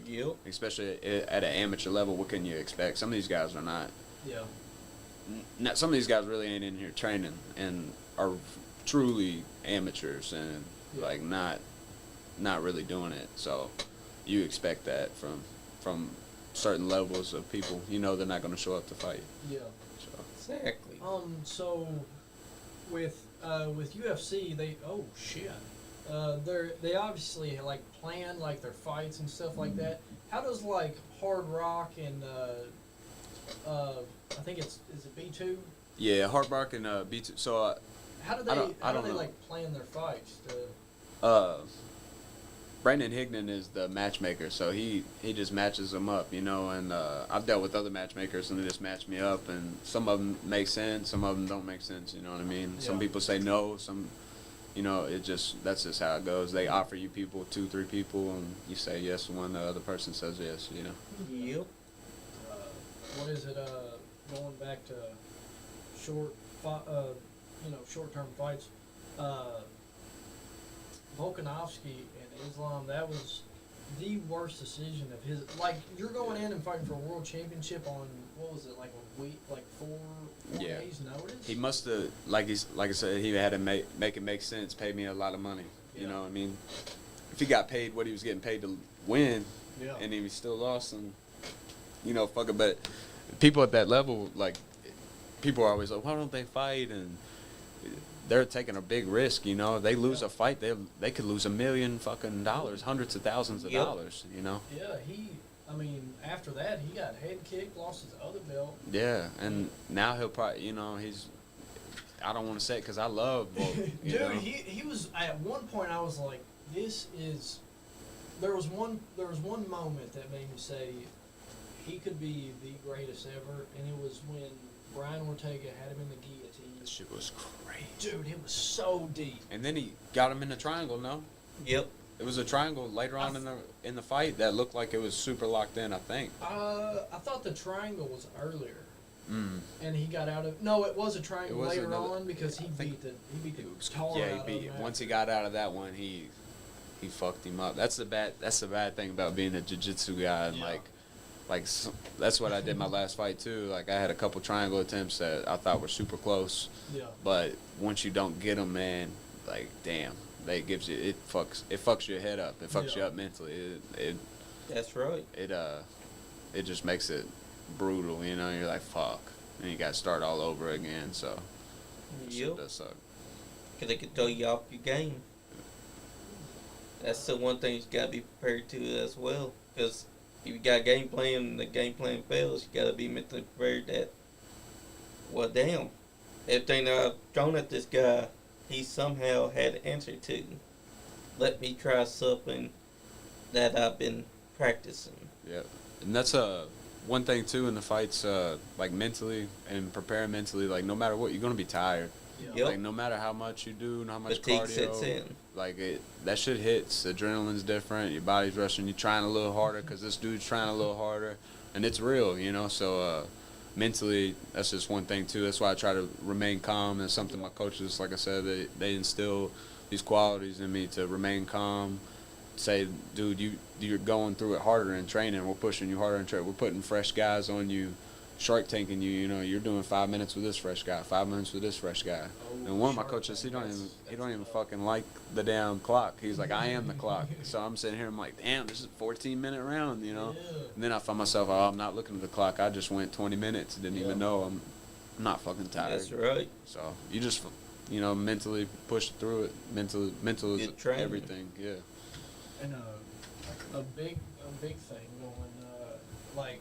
Yep. Especially at an amateur level, what can you expect? Some of these guys are not. Yeah. Some of these guys really ain't in here training and are truly amateurs and not really doing it. So you expect that from certain levels of people. They're not going to show up to fight. Yeah. So. Exactly. So with UFC, they they obviously plan their fights and stuff like that. How does Hard Rock and I think is it B2? Yeah, Hard Rock and B2. So how do they plan their fights? Brandon Hignan is the matchmaker, so he just matches them up, and I've dealt with other matchmakers and they just match me up, and some of them make sense, some of them don't make sense, you know what I mean? Yeah. Some people say no, some that's just how it goes. They offer you people, 2-3 people, and you say yes one, the other person says yes, Yep. What is it? Going back to short-term fights. Volkanovski and Islam. That was the worst decision of his. You're going in and fighting for a world championship on what was it, a week, 4 days notice? He must have, like I said, he had to make it make sense. Pay me a lot of money. You know what I mean? If he got paid what he was getting paid to win, and he still lost, and fuck it. But people at that level, people are always like, why don't they fight? And they're taking a big risk. They lose a fight, they could lose $1 million fucking dollars, hundreds of thousands of dollars. Yeah, after that he got head kicked, lost his other belt. Yeah, and now he'll probably, I don't want to say it because I love Volk. Dude, he was at one point. I was like, this is. There was one moment that made me say he could be the greatest ever, and it was when Brian Ortega had him in the guillotine. This shit was crazy. Dude, it was so deep. And then he got him in the triangle, no? Yep. It was a triangle later on in the fight that looked like it was super locked in, I think. I thought the triangle was earlier. And he got out of. No, it was a triangle later on because he beat the tar out of him. Once he got out of that one, he fucked him up. That's the bad thing about being a jiu-jitsu guy. And that's what I did my last fight too. I had a couple triangle attempts that I thought were super close. Yeah. But once you don't get them, man, damn, it fucks your head up. It fucks you up mentally. That's right. It just makes it brutal. You're like, fuck, and you got to start all over again. So shit does suck. Cause they could throw you off your game. That's the one thing you gotta be prepared to as well. Cause if you got a game plan and the game plan fails, you gotta be mentally prepared that, well, damn, everything that I've thrown at this guy, he somehow had an answer to. Let me try something that I've been practicing. Yeah, and that's one thing too in the fights, mentally and preparing mentally. No matter what, you're gonna be tired. Yeah. Yep. No matter how much you do, how much Fatigue cardio, sets in. That shit hits. Adrenaline's different. Your body's rushing. You're trying a little harder because this dude's trying a little harder, and it's real, So mentally, that's just one thing too. That's why I try to remain calm. That's something my coaches, like I said, they instill these qualities in me to remain calm. Say, dude, you're going through it harder in training. We're pushing you harder in training. We're putting fresh guys on you, shark tanking you. You know, you're doing 5 minutes with this fresh guy, 5 minutes with this fresh guy. And one of my coaches, he don't even fucking like the damn clock. He's like, I am the clock. So I'm sitting here, I'm like, damn, this is a 14-minute round, you know. Yeah. And then I find myself, oh, I'm not looking at the clock. I just went 20 minutes. Didn't even know. I'm not fucking tired. That's right. So you just, you know, mentally push through it. Mental is Good training. everything. Yeah. And a big thing going like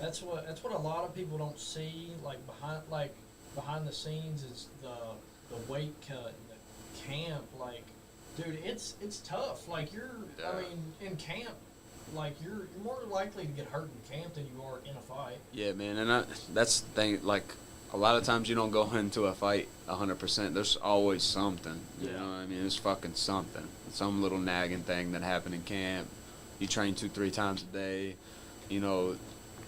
that's what a lot of people don't see like behind the scenes is the weight cut and the camp. Like, dude, it's tough. Like I mean, in camp, like you're more likely to get hurt in camp than you are in a fight. Yeah, man, and that's the thing. Like, a lot of times you don't go into a fight 100%. There's always something. You know what I mean? There's fucking something. Some little nagging thing that happened in camp. You train 2-3 times a day. You know,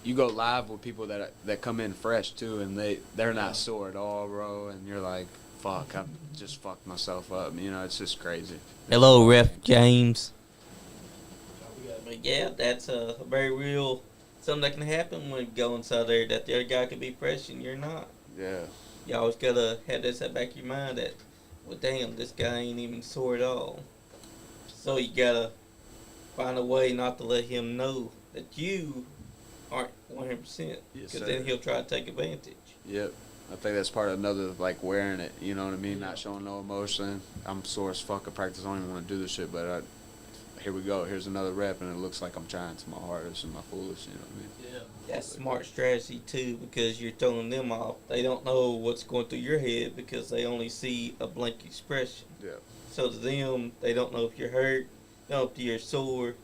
you go live with people that come in fresh too, and they're not sore at all, bro. And you're like, fuck, I just fucked myself up. You know, it's just crazy. Hello, Ref James. But yeah, that's a very real something that can happen when you go inside there, that the other guy could be fresh and you're not. Yeah. You always gotta have this at the back of your mind that, well, damn, this guy ain't even sore at all. So you gotta find a way not to let him know that you aren't 100%, because then he'll try to take advantage. Yep. I think that's part of another, like, wearing it, you know what I mean? Not showing no emotion. I'm sore as fuck at practice. I don't even want to do this shit, but here we go. Here's another rep, and it looks like I'm trying to my hardest and my fullest, you know what I mean? Yeah. That's smart strategy, too, because you're throwing them off. They don't know what's going through your head because they only see a blank expression. Yeah. So to them, they don't know if you're hurt, they don't know if you're sore.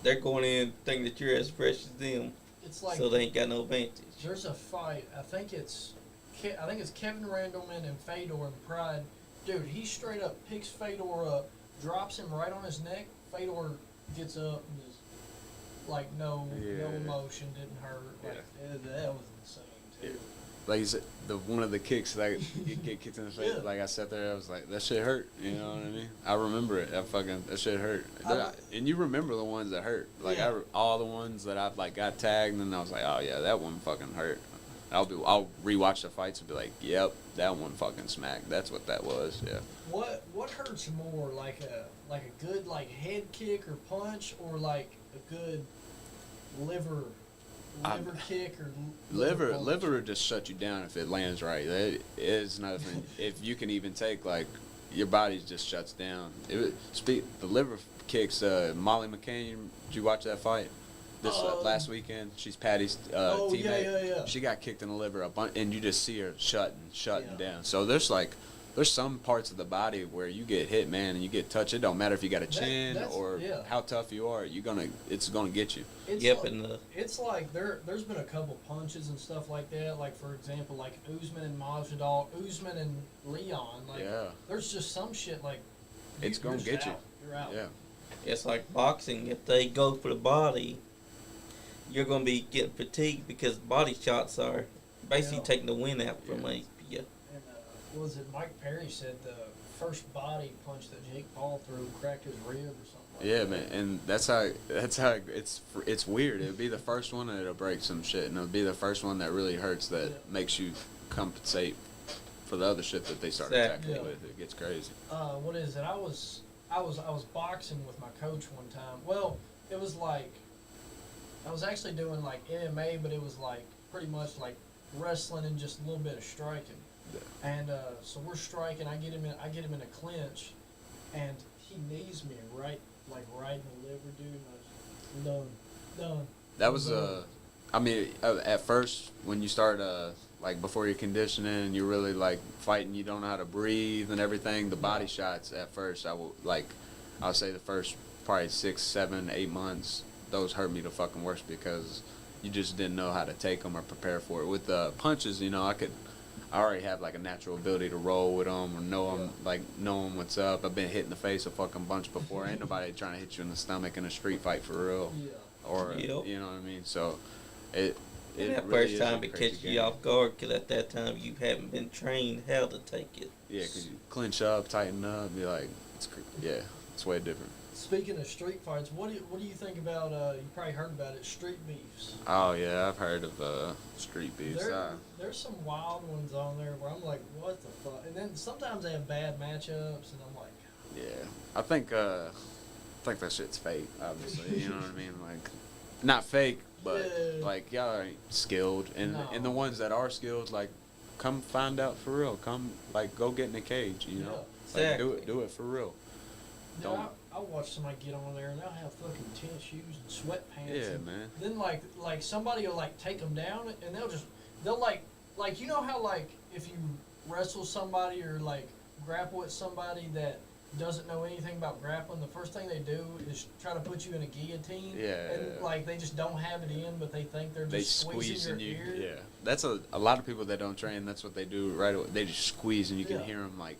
They're going in thinking that you're as fresh as them, It's like, so they ain't got no advantage. there's a fight. I think it's Kevin Randleman and Fedor in Pride. Dude, he straight up picks Fedor up, drops him right on his neck. Fedor gets up and just like no emotion, didn't hurt. Like that was insane too. Like you said, one of the kicks that you get kicked in the face. Yeah. Like I sat there, I was like, that shit hurt. You know what I mean? I remember it. That shit hurt. And you remember the ones that hurt. Like all the ones that I've like got tagged, and I was like, oh yeah, that one fucking hurt. I'll rewatch the fights and be like, yep, that one fucking smacked. That's what that was. Yeah. What hurts more, like a good like head kick or punch, or like a good liver kick or Liver punch? will just shut you down if it lands right. That is nothing. If you can even take, like, your body just shuts down. The liver kicks. Molly McCain. Did you watch that fight? This last weekend, she's Patty's teammate. Yeah. She got kicked in the liver a bunch, and you just see her shutting down. So there's some parts of the body where you get hit, man, and you get touched. It don't matter if you got a chin or how tough you are. It's gonna get you. It's like there's been a couple punches and stuff like that. Like, for example, like Usman and Masvidal, Usman and Leon. Like, there's just some shit like it's gonna get you. You're out. Yeah. It's like boxing. If they go for the body, you're going to be getting fatigued because body shots are basically taking the wind out from you. And what was it Mike Perry said the first body punch that Jake Paul threw cracked his rib or something? Yeah, man, and that's how it's weird. It'll be the first one that'll break some shit, and it'll be the first one that really hurts that makes you compensate for the other shit that they start attacking with. It gets crazy. What is it? I was boxing with my coach one time. Well, it was like I was actually doing like MMA, but it was like pretty much like wrestling and just a little bit of striking. Yeah. And so we're striking. I get him in a clinch, and he knees me right in the liver, dude. And I was done. That was I mean, at first when you start like before you're conditioning and you're really like fighting, you don't know how to breathe and everything. The body shots at first, I'll say the first probably 6, 7, 8 months, those hurt me the fucking worst because you just didn't know how to take them or prepare for it. With the punches, you know, I already have like a natural ability to roll with them or know them, like knowing what's up. I've been hit in the face a fucking bunch before. Ain't nobody trying to hit you in the stomach in a street fight for real. Yeah. Or you know what I mean. So it And that really first is a time it crazy catches you game. off guard because at that time you haven't been trained how to take it. Yeah, because you clinch up, tighten up, be like, it's way different. Speaking of street fights, what do you think about? You probably heard about it. Street beefs. Oh yeah, I've heard of street beefs. There's some wild ones on there where I'm like, what the fuck? And then sometimes they have bad matchups, and I'm like, Yeah, I think that shit's fake. Obviously, you know what I mean. Like, not fake, but Yeah. like y'all ain't skilled, and No. the ones that are skilled, like, come find out for real. Come like go get in the cage. You know, like Exactly. do it for real. dude, Don't. I watch somebody get on there and they'll have fucking tennis shoes and sweatpants. Yeah, and man. Then like somebody will like take them down and they'll like you know how like if you wrestle somebody or like grapple with somebody that doesn't know anything about grappling, the first thing they do is try to put you in a guillotine. Yeah. And like they just don't have it in, but they think they're They just squeezing squeezing your you. ear. Yeah, that's a lot of people that don't train. That's what they do right away. They just squeeze, and you can Yeah. hear them like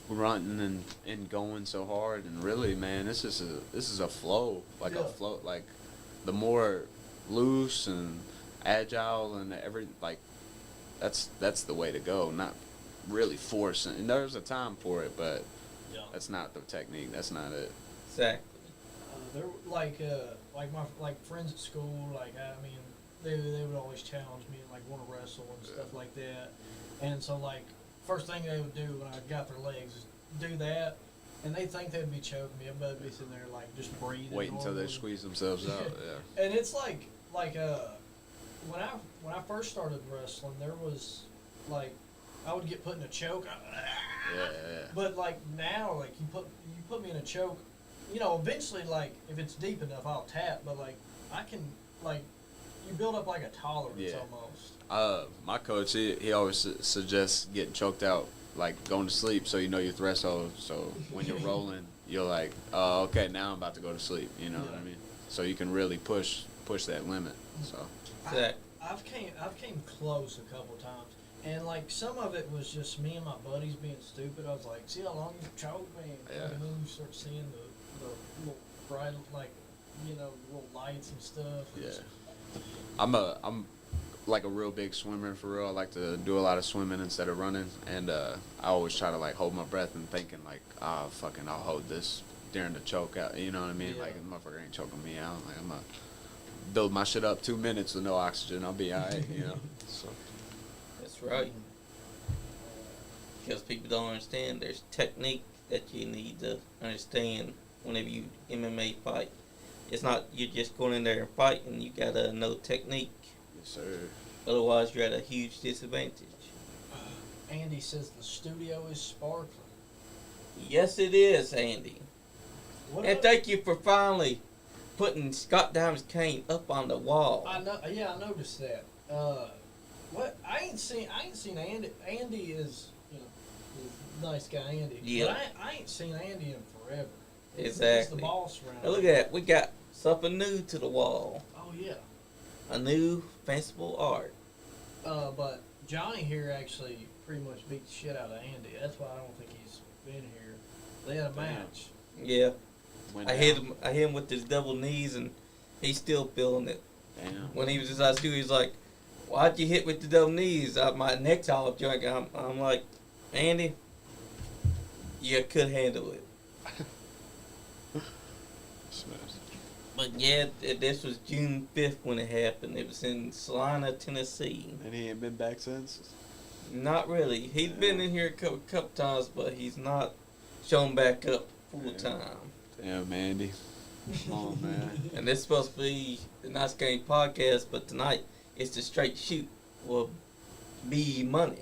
running and going so hard. And really, man, this is a flow, like Yeah. a flow. Like the more loose and agile and that's the way to go. Not really forcing. And there's a time for it, but Yeah. that's not the technique. That's not it. Exactly. They're like my friends at school. Like I mean, they would always challenge me and like want to wrestle and stuff like that. And so like first thing they would do when I got their legs is do that, and they think they'd be choking me, but I'd be sitting there like just breathing. Wait until they normally. squeeze themselves out. Yeah. And it's like when I first started wrestling, there was like I would get put in a choke. Yeah. But like now, like you put me in a choke, you know, eventually like if it's deep enough, I'll tap. But like I can like you build up like a tolerance Yeah. almost. My coach, he always suggests getting choked out, like going to sleep, so you know your threshold. So when you're rolling, you're like, oh, okay, now I'm about to go to sleep. You know what I mean? So you can really push that limit. So Exactly. I've came close a couple times, and like some of it was just me and my buddies being stupid. I was like, see how long you choke me? Yeah. And then you start seeing the little bright like you know little lights and stuff. yeah, I'm like a real big swimmer for real. I like to do a lot of swimming instead of running, and I always try to like hold my breath and thinking like, ah, fucking, I'll hold this during the choke out. You know what I mean? Yeah. Like, the motherfucker ain't choking me out. Like, I'm gonna build my shit up 2 minutes with no oxygen. I'll be alright. You know. So That's right. Because people don't understand there's technique that you need to understand whenever you MMA fight. It's not you just going in there and fighting. You gotta know technique. yes, sir. Otherwise, you're at a huge disadvantage. Andy says the studio is sparkling. Yes, it is, Andy. What And about- thank you for finally putting Scott Diamond's cane up on the wall. I know. Yeah, I noticed that. What I ain't seen Andy. Andy is is a nice guy, Andy. Yeah. But I ain't seen Andy in forever. He's Exactly. the boss around. Now look at that. We got something new to the wall. Oh yeah. A new fanciful art. But Johnny here actually pretty much beat the shit out of Andy. That's why I don't think he's been here. They had a Damn. match. Yeah. Went I down. hit him with his double knees and he's still feeling it. Damn. When he was in high school, he's like, why'd you hit with the double knees? My neck's all junk. I'm like, Andy, you could handle it. Smash. But yeah, this was June 5th when it happened. It was in Salina, Tennessee. And he ain't been back since. Not really. He's been in here a couple times, but he's not shown back up full Yeah. time. Damn, Andy. Come on, man. And this is supposed to be the Nice Game podcast, but tonight it's the Straight Shoot with Bmoney.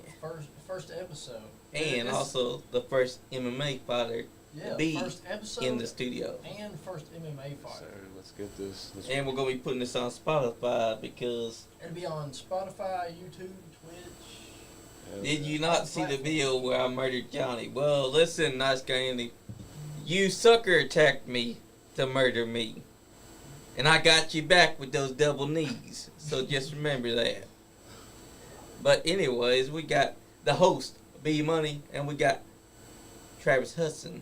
First episode. And This- also the first MMA fighter yeah, B first episode in the studio. and first MMA Yes, fighter. sir. Let's get this. And we're going to be putting this on Spotify because It'll be on Spotify, YouTube, Twitch. Hell did yeah. you not see the video where I murdered Johnny? Well, listen, Nice Guy Andy. You sucker attacked me to murder me. And I got you back with those double knees. So just remember that. But anyways, we got the host, Bmoney, and we got Travis Hudson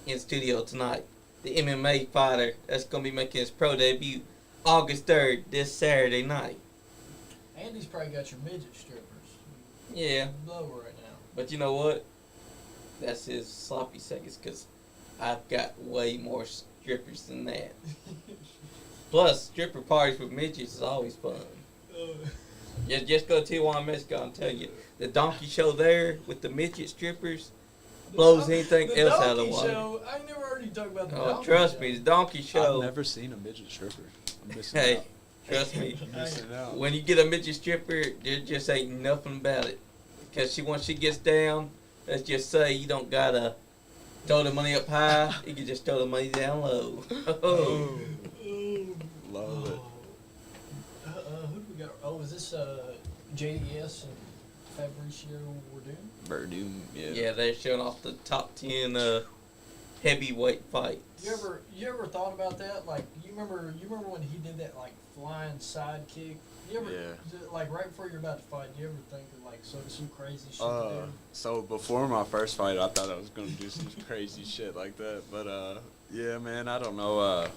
in studio tonight. The MMA fighter that's going to be making his pro debut August 3rd, this Saturday night. Andy's probably got your midget strippers. Yeah, Lower right now. but you know what? That's his sloppy seconds because I've got way more strippers than that. Plus, stripper parties with midgets is always fun. Just go to Tijuana, Mexico, and tell you the donkey show there with the midget strippers blows anything The else out of the donkey water. show, I never heard you talk about the Oh, donkey trust show. me, the donkey show. I've never seen a midget stripper. I'm missing Hey, out. trust me. I'm missing out. When you get a midget stripper, there just ain't nothing about it. Because once she gets down, let's just say you don't gotta throw the money up high. You can just throw the money down low. Oh. Love it. Who do we got? Oh, is this JDS and Fabricio Werdum? Verdum, yeah. Yeah, they're showing off the top 10 heavyweight fights. You ever thought about that? Like, you remember when he did that like flying side kick? You ever, like right before you're about to fight, you ever think of like some crazy shit to do? So before my first fight, I thought I was gonna do some crazy shit like that. But yeah, man, I don't know.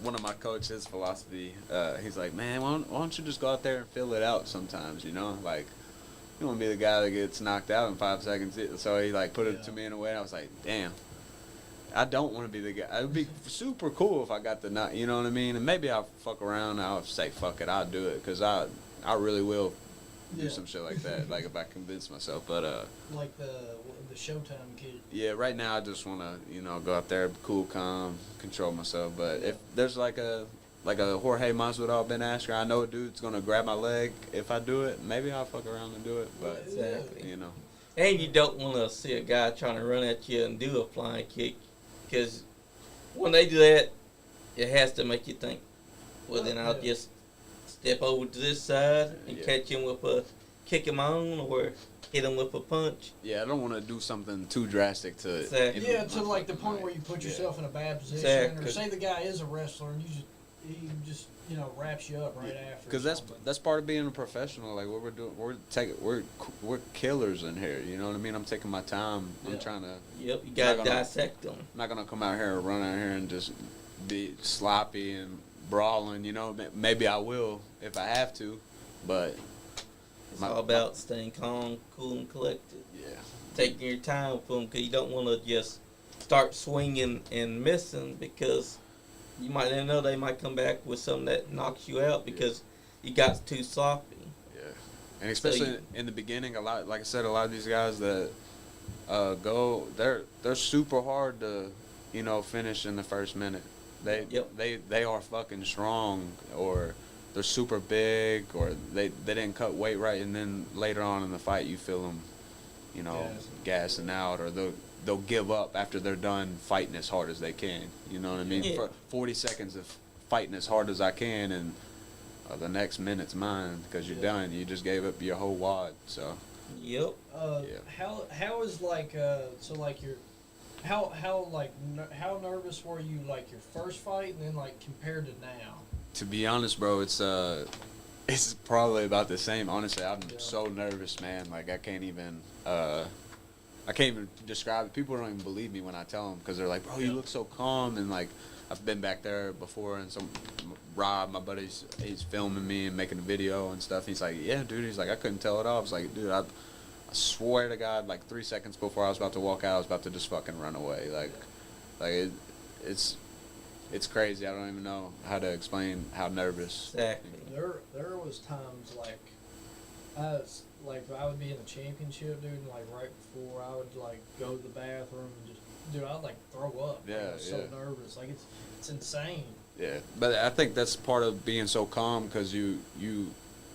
One of my coaches' philosophy, he's like, man, why don't you just go out there and fill it out sometimes? You know, like you want to be the guy that gets knocked out in 5 seconds. So he like put it to me in a way, and I was like, damn. I don't want to be the guy. It would be super cool if I got the knock, you know what I mean? And maybe I'll fuck around and I'll say, fuck it, I'll do it. Because I really will do some shit like that, like if I convince myself. But, like the Showtime kid. Yeah, right now I just want to, you know, go out there, cool, calm, control myself. But if there's like a Jorge Masvidal Ben Askren, I know a dude's going to grab my leg if I do it. Maybe I'll fuck around and do it. But, Exactly. you know. And you don't want to see a guy trying to run at you and do a flying kick. Because when they do that, it has to make you think, well, then I'll just step over to this side and catch him with a kick him on or hit him with a punch. Yeah, I don't want to do something too drastic to Exactly. Yeah, to like the point where you put yourself in a bad position. Exactly. Or say the guy is a wrestler and he just you know wraps you up right after. Because that's part of being a professional. Like what we're doing, we're killers in here. You know what I mean? I'm taking my time. I'm trying to. Yep, you gotta dissect them. I'm not gonna come out here and run out here and just be sloppy and brawling. You know, maybe I will if I have to, but it's all about staying calm, cool, and collected. Yeah, taking your time with them because you don't want to just start swinging and missing because you might never know they might come back with something that knocks you out because you got too sloppy. Yeah, and especially in the beginning, a lot, like I said, a lot of these guys that go, they're super hard to, you know, finish in the first minute. They are fucking strong, or they're super big, or they didn't cut weight right, and then later on in the fight you feel them, you know, gassing out, or they'll give up after they're done fighting as hard as they can. You know what I mean? Yeah. For 40 seconds of fighting as hard as I can, and the next minute's mine because you're done. You just gave up your whole wad. So. Yep. How is like so like your how nervous were you like your first fight and then like compared to now? To be honest, bro, it's probably about the same. Honestly, I'm so nervous, man. Like I can't even describe it. People don't even believe me when I tell them because they're like, bro, you look so calm. And like, I've been back there before, and Rob, my buddy's, he's filming me and making a video and stuff. He's like, yeah, dude. He's like, I couldn't tell it off. I was like, dude, I swear to God, like 3 seconds before I was about to walk out, I was about to just fucking run away. It's crazy. I don't even know how to explain how nervous. Exactly. There was times like I would be in the championship, dude, and like right before I would like go to the bathroom and just, dude, I'd like throw up. Yeah, I was so nervous. Like it's insane. Yeah, but I think that's part of being so calm because you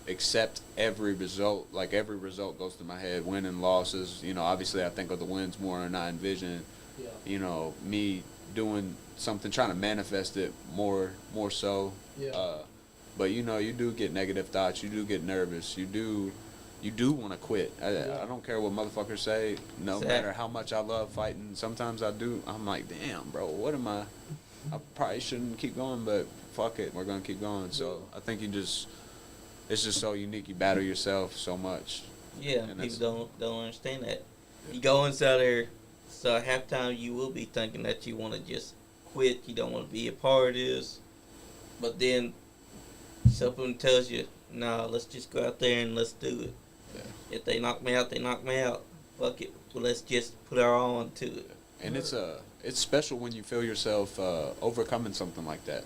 accept every result. Like every result goes through my head, win and losses. You know, obviously I think of the wins more, and I envision, you know, me doing something, trying to manifest it more so. Yeah. But you know, you do get negative thoughts. You do get nervous. You do want to quit. I don't care what motherfuckers say. No matter how much I love fighting, sometimes I do. I'm like, damn, bro, what am I? I probably shouldn't keep going, but fuck it, we're gonna keep going. So I think it's just so unique. You battle yourself so much. Yeah, and people don't understand that. You go inside there, so at halftime you will be thinking that you want to just quit. You don't want to be a part of this, but then something tells you, no, let's just go out there and let's do it. Yeah. If they knock me out, they knock me out. Fuck it. Well, let's just put our all into it. And it's special when you feel yourself overcoming something like that.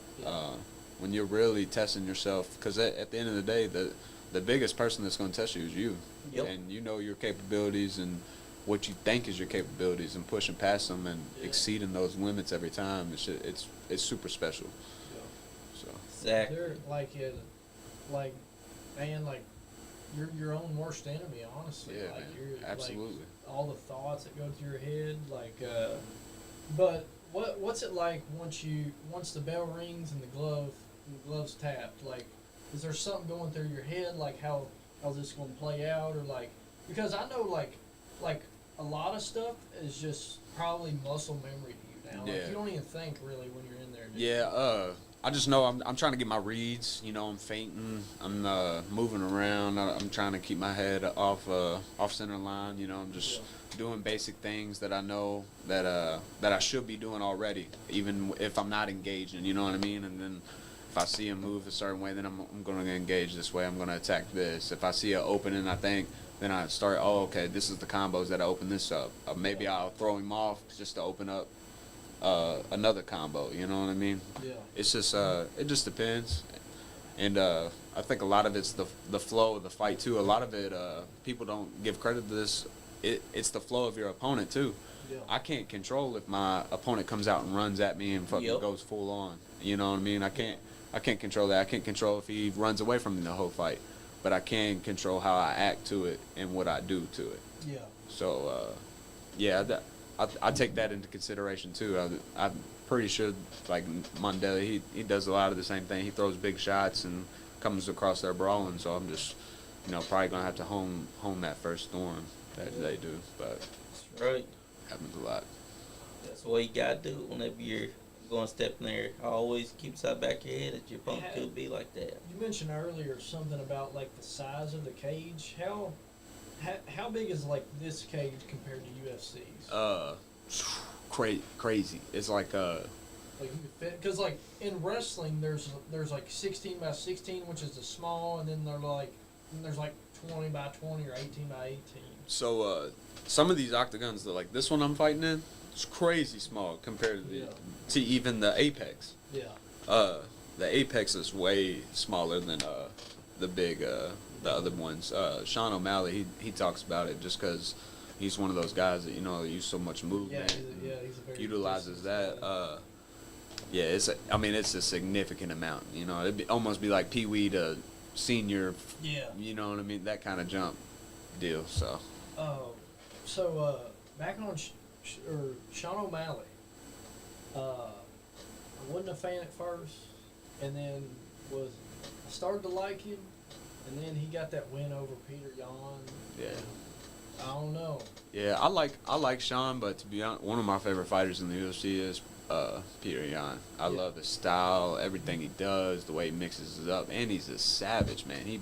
When you're really testing yourself, because at the end of the day, the biggest person that's going to test you is you. Yep. And you know your capabilities and what you think is your capabilities, and pushing past them and exceeding those limits every time. It's super special. So Exactly. They're like, man, like you're your own worst enemy, honestly. yeah, like man, you're absolutely. Like, all the thoughts that go through your head, like. But what's it like once the bell rings and the gloves tapped? Like, is there something going through your head, like how's this going to play out, or like, because I know like a lot of stuff is just probably muscle memory to you now. Like, Yeah. you don't even think really when you're in there. Do Yeah, I just know I'm trying to get my reads. You know, I'm fainting. I'm moving around. I'm trying to keep my head off center line. You know, I'm just doing basic things that I know that I should be doing already, even if I'm not engaging. You know what I mean? And then if I see him move a certain way, then I'm going to engage this way. I'm going to attack this. If I see an opening, I think, then I start. Oh, okay, this is the combos that I open this up. Maybe I'll throw him off just to open up another combo. You know what I mean? Yeah. It's just it just depends, and I think a lot of it's the flow of the fight too. A lot of it people don't give credit to this. It's the flow of your opponent too. Yeah. I can't control if my opponent comes out and runs at me and fucking Yep. goes full on. You know what I mean? I can't control that. I can't control if he runs away from me the whole fight, but I can control how I act to it and what I do to it. Yeah. So I take that into consideration too. I'm pretty sure like Mandela, he does a lot of the same thing. He throws big shots and comes across there brawling. So I'm just probably gonna have to hone that first storm that they do, but That's right. happens a lot. That's what you gotta do whenever you're going to step in there. Always keep side back of your head that your opponent could be like that. You mentioned earlier something about like the size of the cage. How big is like this cage compared to UFC's? Crazy. It's like Like you could fit, because like in wrestling, there's like 16 by 16, which is the small, and then there's like 20 by 20 or 18 by 18. so some of these octagons that like this one I'm fighting in, it's crazy small compared to to even the Apex. Yeah. The Apex is way smaller than the big the other ones. Sean O'Malley, he talks about it just because he's one of those guys that use so much movement. He's a very utilizes distance that. It's a significant amount. It'd almost be like Pee Wee to senior. Yeah. You know what I mean? That kind of jump deal. So. Back on Sean O'Malley. I wasn't a fan at first, and then I started to like him, and then he got that win over Peter Yan. Yeah. I don't know. Yeah, I like Sean, but to be honest, one of my favorite fighters in the UFC is Peter Yan. I love his style, everything he does, the way he mixes it up, and he's a savage, man. He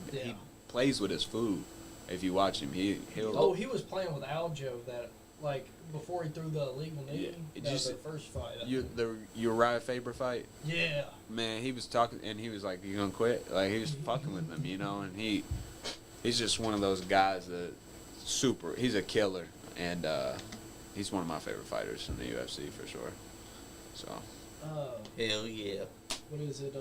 plays with his food. If you watch him, he'll. He was playing with Aljo that before he threw the illegal knee. Yeah. That was the first fight. The Uriah Faber fight. Yeah. Man, he was talking, and he was like, "You gonna quit?" Like he was fucking with him, and he's just one of those guys that he's a killer, and he's one of my favorite fighters in the UFC for sure. So. Hell yeah. What is it?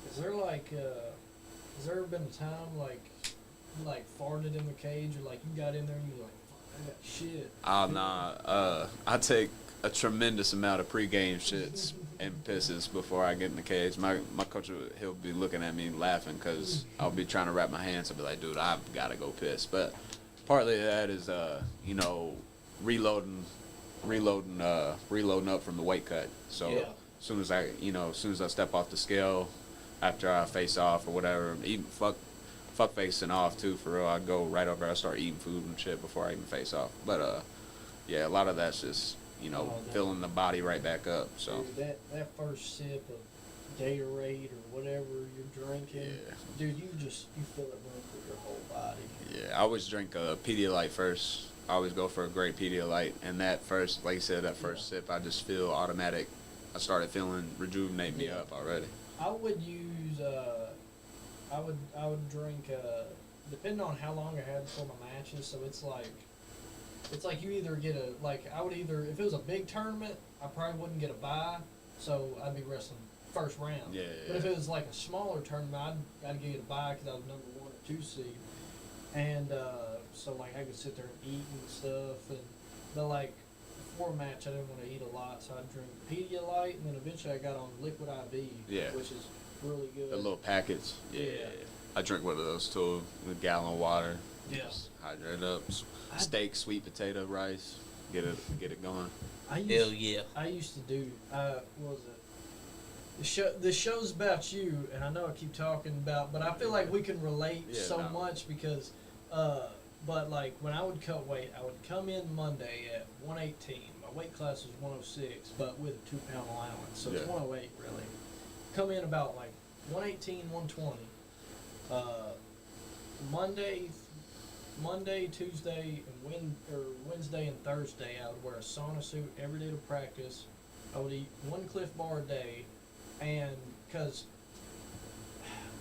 Is there has there ever been a time you farted in the cage, or you got in there and you like, fuck, I got shit? Oh nah. I take a tremendous amount of pregame shits and pisses before I get in the cage. My coach he'll be looking at me laughing because I'll be trying to wrap my hands. I'll be like, dude, I've gotta go piss. But partly that is reloading up from the weight cut. So as soon as I step off the scale after I face off or whatever, eating fuck facing off too, for real. I go right over, I start eating food and shit before I even face off. But a lot of that's just filling the body right back up. So dude, that first sip of Gatorade or whatever you're drinking, dude, you feel it run through your whole body. Yeah, I always drink a Pedialyte first. I always go for a great Pedialyte, and that first, like you said, that first sip, I just feel automatic. I started feeling rejuvenate me up already. I would use I would drink depending on how long I had before my matches. So it's like you either get I would either, if it was a big tournament, I probably wouldn't get a bye, so I'd be wrestling first round. Yeah. But if it was like a smaller tournament, I'd get a bye because I was number 1 or 2 seed, and so like I could sit there and eat and stuff, but like before a match I didn't want to eat a lot, so I'd drink Pedialyte, and then eventually I got on Liquid IV, which is really good. The little packets. Yeah. I drink one of those too, with a gallon of water. Yeah. Just hydrate up. Steak, sweet potato, rice. Get it going. Hell yeah. I used to do, what was it? The show's about you, and I know I keep talking about, but I feel like we can relate much because, but like when I would cut weight, I would come in Monday at 118. My weight class was 106, but with a 2-pound allowance, so it's 108 really. Come in about like 118, 120. Monday, Tuesday, and Wednesday and Thursday, I would wear a sauna suit every day to practice. I would eat 1 Cliff Bar a day, and because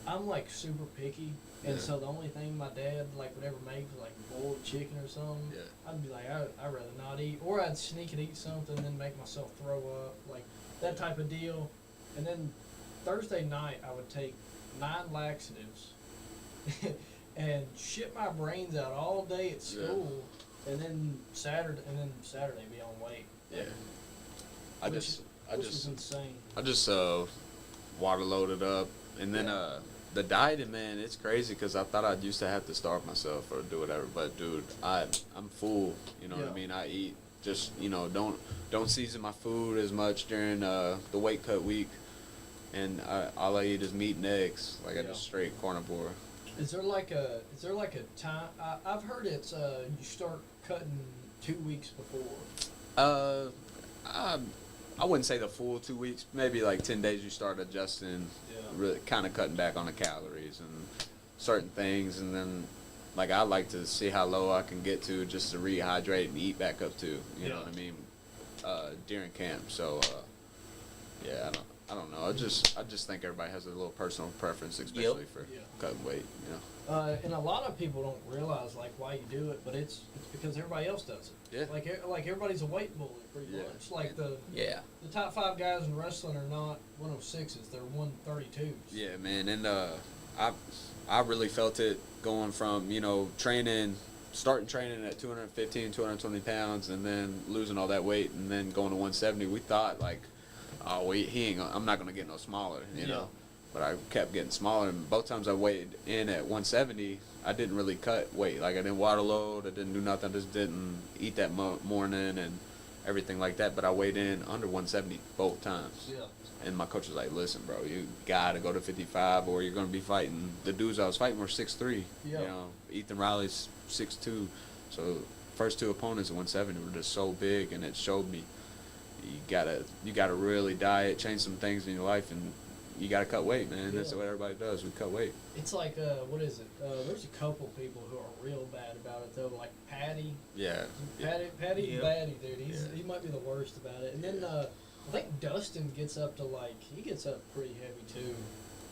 I'm like super picky, and so the only thing my dad like would ever make was like boiled chicken or something. Yeah. I'd be like, I'd rather not eat, or I'd sneak and eat something and then make myself throw up, like that type of deal. And then Thursday night, I would take 9 laxatives. And shit my brains out all day at school, and then Saturday be on weight. Yeah. Which was insane. I just water loaded up, and then the dieting, man, it's crazy because I thought I used to have to starve myself or do whatever, but dude, I'm full. You know what I mean? I eat just don't season my food as much during the weight cut week, and all I eat is meat and eggs. Like I just straight carnivore. Is there like a time? I've heard it's you start cutting 2 weeks before. I wouldn't say the full 2 weeks. Maybe like 10 days you start adjusting, really kind of cutting back on the calories and certain things, and then like I like to see how low I can get to just to rehydrate and eat back up too. You know what I mean? During camp. So I don't know. I just think everybody has a little personal preference, especially for cutting weight. You know. And a lot of people don't realize like why you do it, but it's because everybody else does it. Yeah. Like everybody's a weight bully pretty much. Like the top 5 guys in wrestling are not 106s; they're 132s. Yeah, man, and I really felt it going from starting training at 215, 220 pounds, and then losing all that weight, and then going to 170. We thought like, oh, I'm not gonna get no smaller, you know. But I kept getting smaller, and both times I weighed in at 170, I didn't really cut weight. Like I didn't water load, I didn't do nothing, I just didn't eat that morning and everything like that. But I weighed in under 170 both times. Yeah. And my coach was like, "Listen, bro, you gotta go to 55, or you're gonna be fighting." The dudes I was fighting were 6'3". Yeah. You know, Ethan Riley's 6'2". So first 2 opponents at 170 were just so big, and it showed me you gotta really diet, change some things in your life, and you gotta cut weight, man. That's what everybody does. We cut weight. It's like what is it? There's a couple people who are real bad about it though, like Patty. Yeah. Patty's batty, dude. He might be the worst about it. And then I think Dustin gets up to he gets up pretty heavy too.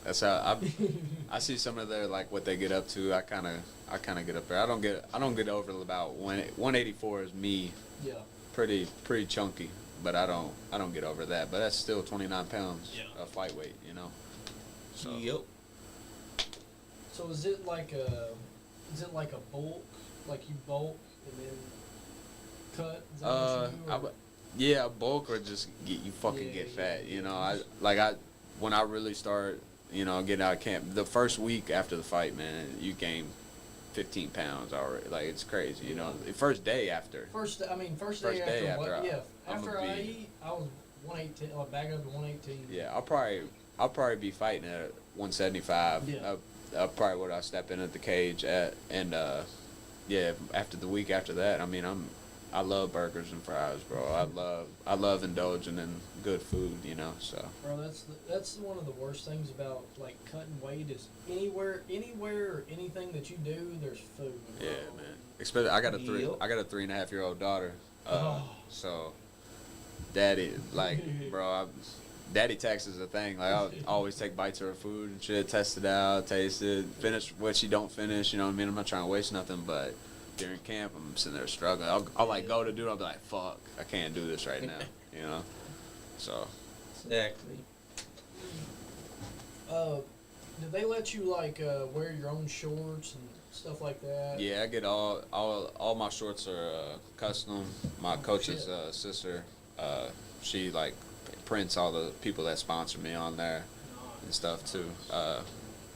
That's how I see some of their like what they get up to. I kind of get up there. I don't get over about 184 is me. Yeah. Pretty chunky. But I don't get over that. But that's still 29 pounds of fight weight, you know. So. Yep. So is it like a bulk? Like you bulk and then cut? Is that what you do, or? Bulk or just get fat. You know, when I really start, getting out of camp, the first week after the fight, man, you gain 15 pounds already. Like it's crazy, you know. The first day after. First day after. After I eat, I was 118. I back up to 118. Yeah, I'll probably be fighting at 175. Yeah. I'll probably what I step in at the cage at, and after the week after that, I mean I love burgers and fries, bro. I love indulging in good food, you know. So. Bro, that's one of the worst things about like cutting weight is anywhere or anything that you do, there's food. Bro. Yeah, man. Especially I got a 3.5-year-old daughter. So, daddy, like, bro, daddy tax is a thing. Like, I'll always take bites of her food and shit, test it out, taste it, finish what she don't finish. You know what I mean? I'm not trying to waste nothing, but during camp, I'm sitting there struggling. I'll like go to do it. I'll be like, fuck, I can't do this right now. You know? So. Exactly. Did they let you like wear your own shorts and stuff like that? Yeah, I get all my shorts are custom. My coach's sister, she like prints all the people that sponsor me on there and stuff too.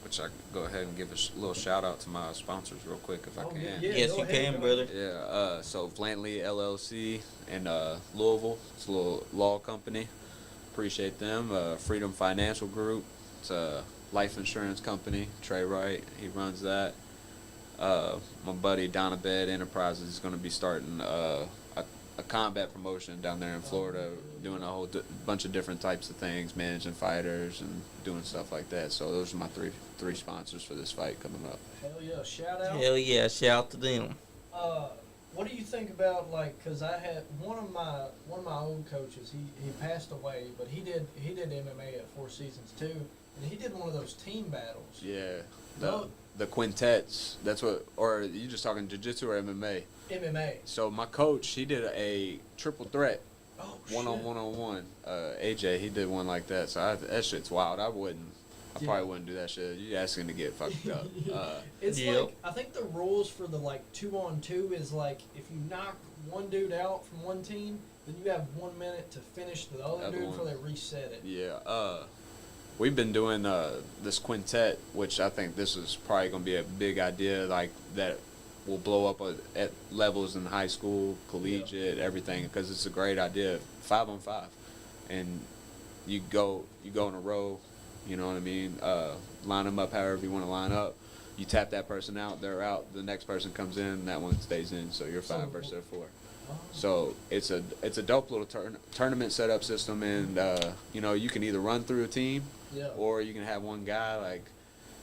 Which I can go ahead and give a little shout out to my sponsors real quick if I can. Yeah, Yes, you can, brother. Yeah. So Flantley LLC in Louisville. It's a little law company. Appreciate them. Freedom Financial Group. It's a life insurance company. Trey Wright, he runs that. My buddy Donabed Enterprises is going to be starting a combat promotion down there in Florida, doing a whole bunch of different types of things, managing fighters and doing stuff like that. So those are my three sponsors for this fight coming up. Hell yeah, shout out. Hell yeah, shout out to them. What do you think about like? Cause I had one of my old coaches. He passed away, but he did MMA at Four Seasons too, and he did one of those team battles. Yeah. No. The quintets. That's what. Or you just talking jiu-jitsu or MMA? MMA. So my coach, he did a triple threat. Oh, one-on-one. AJ, he did one like that. So that shit's wild. I probably wouldn't do that shit. You asking to get fucked up. It's like, I think the rules for the like 2-on-2 is like if you knock one dude out from one team, then you have 1 minute to finish the other dude before they reset it. Yeah. We've been doing this quintet, which I think this is probably gonna be a big idea, like that will blow up at levels in high school, collegiate, everything, because it's a great idea. 5-on-5, and you go in a row. You know what I mean? Line them up however you want to line up. You tap that person out, they're out. The next person comes in, that one stays in. So you're 5 versus their 4. So it's a dope little tournament setup system, and you can either run through a team, or you can have one guy like.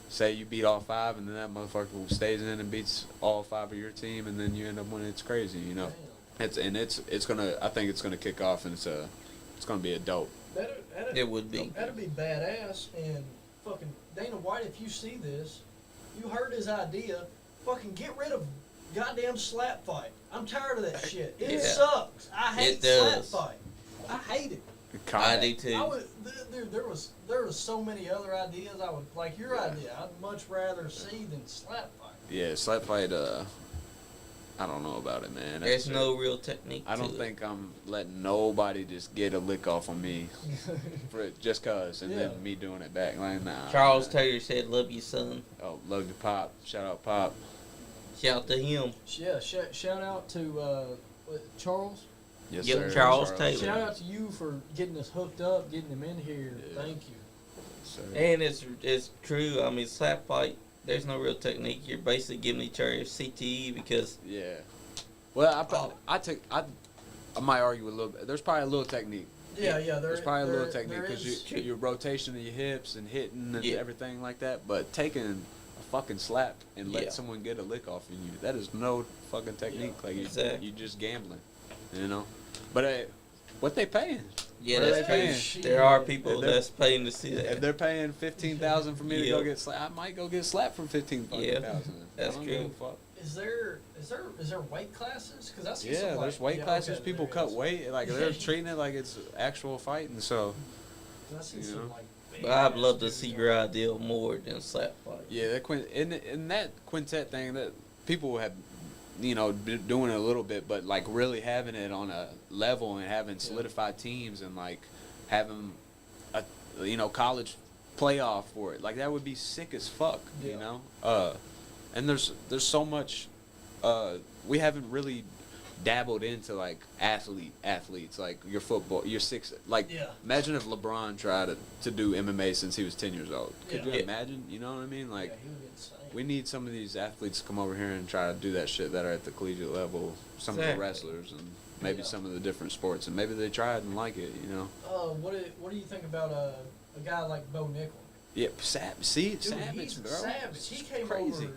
Say you beat all 5, and then that motherfucker stays in and beats all 5 of your team, and then you end up winning. It's crazy, you know. It's gonna. I think it's gonna kick off, and it's gonna be a dope. It would be. That'd be badass. And fucking Dana White, if you see this, you heard his idea. Fucking get rid of goddamn slap fight. I'm tired of that shit. It sucks. I hate slap fight. I hate it. I do too. Dude, there was so many other ideas I would like your idea. I'd much rather see than slap fight. Yeah, slap fight. I don't know about it, man. There's no real technique. I don't think I'm letting nobody just get a lick off on me just cause, and then me doing it back. Like, nah. Charles Taylor said, "Love you, son." Oh, love you, Pop. Shout out, Pop. Shout out to him. Yeah, shout out to Charles. Yes, Yep, sir. Charles Taylor. Shout out to you for getting us hooked up, getting him in here. Yeah. Thank you. Sir. And it's true. I mean, slap fight. There's no real technique. You're basically giving each other CTE because. Yeah. Well, I might argue a little bit. There's probably a little technique. Yeah. There's probably a little technique because your rotation of your hips and hitting and everything like that. But taking a fucking slap and let someone get a lick off of you, that is no fucking technique. Like you just gambling, you know. But what they paying? Yeah, that's true. There are people that's paying to see that. If they're paying $15,000 for me to go get slapped, I might go get slapped for $15,000. Yeah, that's true. Is there weight classes? Because I see some there's weight classes. People cut weight, like they're treating it like it's actual fighting. So, I see some but I'd love to see your idea more than slap fight. Yeah, in that quintet thing that people have, been doing it a little bit, but like really having it on a level and having solidified teams and like having a college playoff for it, like that would be sick as fuck. And there's so much we haven't really dabbled into like athletes like your football, your imagine if LeBron tried to do MMA since he was 10 years old. Could you imagine? You know what I mean? Like he would get insane. We need some of these athletes to come over here and try to do that shit that are at the collegiate level. Some of the wrestlers and maybe some of the different sports, and maybe they tried and like it. What do you think about a guy like Bo Nickel? Yeah, savage, bro. Savage. He came over.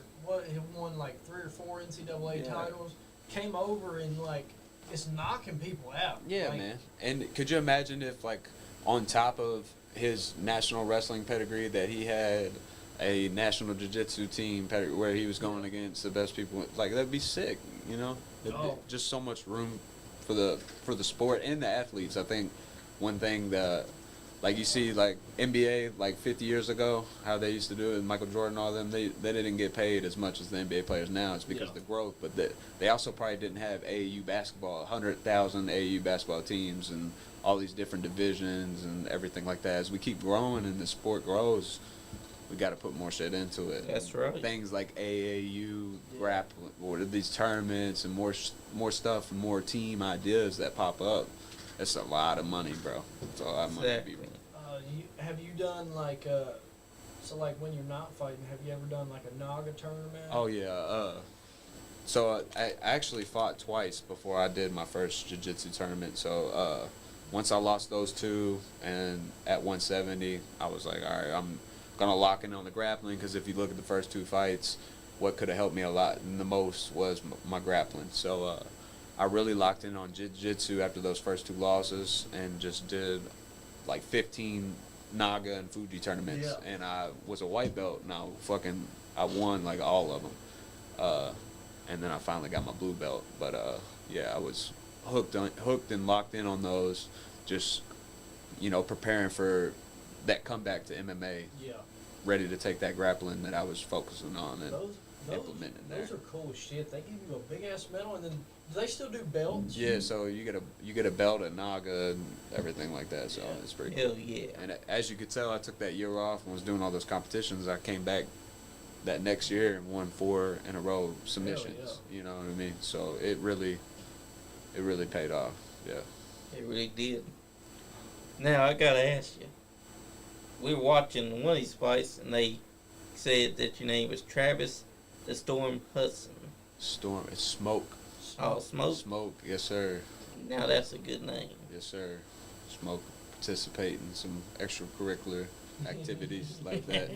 He won like 3 or 4 NCAA titles. Came over and like it's knocking people out. Yeah, man. And could you imagine if like on top of his national wrestling pedigree, that he had a national jiu-jitsu team where he was going against the best people. Like, that'd be sick, you know? Just so much room for the sport and the athletes. I think one thing that, like, you see, like, NBA, like, 50 years ago, how they used to do it, Michael Jordan, all them, they didn't get paid as much as the NBA players now. It's because of the growth. But they also probably didn't have AAU basketball, 100,000 AAU basketball teams and all these different divisions and everything like that. As we keep growing and the sport grows, we got to put more shit into it. That's right. Things like AAU, grappling, or these tournaments and more stuff and more team ideas that pop up. That's a lot of money, bro. It's a lot of money. Exactly. Have you done like so like when you're not fighting, have you ever done like a Naga tournament? Oh yeah. So I actually fought twice before I did my first jiu-jitsu tournament. So once I lost those two, and at 170, I was like, all right, I'm gonna lock in on the grappling, because if you look at the first two fights, what could have helped me a lot and the most was my grappling. So I really locked in on jiu-jitsu after those first two losses, and just did like 15 Naga and Fuji tournaments, and I was a white belt, and I won like all of them, and then I finally got my blue belt. But yeah, I was hooked and locked in on those, just, you know, preparing for that comeback to MMA. Yeah. Ready to take that grappling that I was focusing on and implementing there. Those are cool shit. They give you a big ass medal, and then do they still do belts? Yeah, so you get a belt at Naga and everything like that. So it's pretty cool. Hell yeah. And as you could tell, I took that year off and was doing all those competitions. I came back that next year and won 4 in a row submissions. You know what I mean? So it really paid off. Yeah. It really did. Now I gotta ask you. We were watching one of these fights, and they said that your name was Travis the Storm Hudson. It's Smoke. Oh, Smoke? Smoke, yes, sir. Now that's a good name. Yes, sir. Smoke. Participate in some extracurricular activities like that.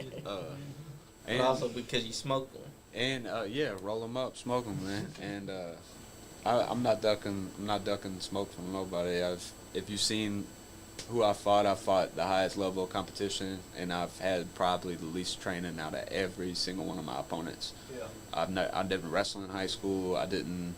And also because you smoke them. And yeah, roll them up, smoke them, man. And I'm not ducking smoke from nobody. If you've seen who I fought the highest level of competition, and I've had probably the least training out of every single one of my opponents. Yeah. I didn't wrestle in high school. I didn't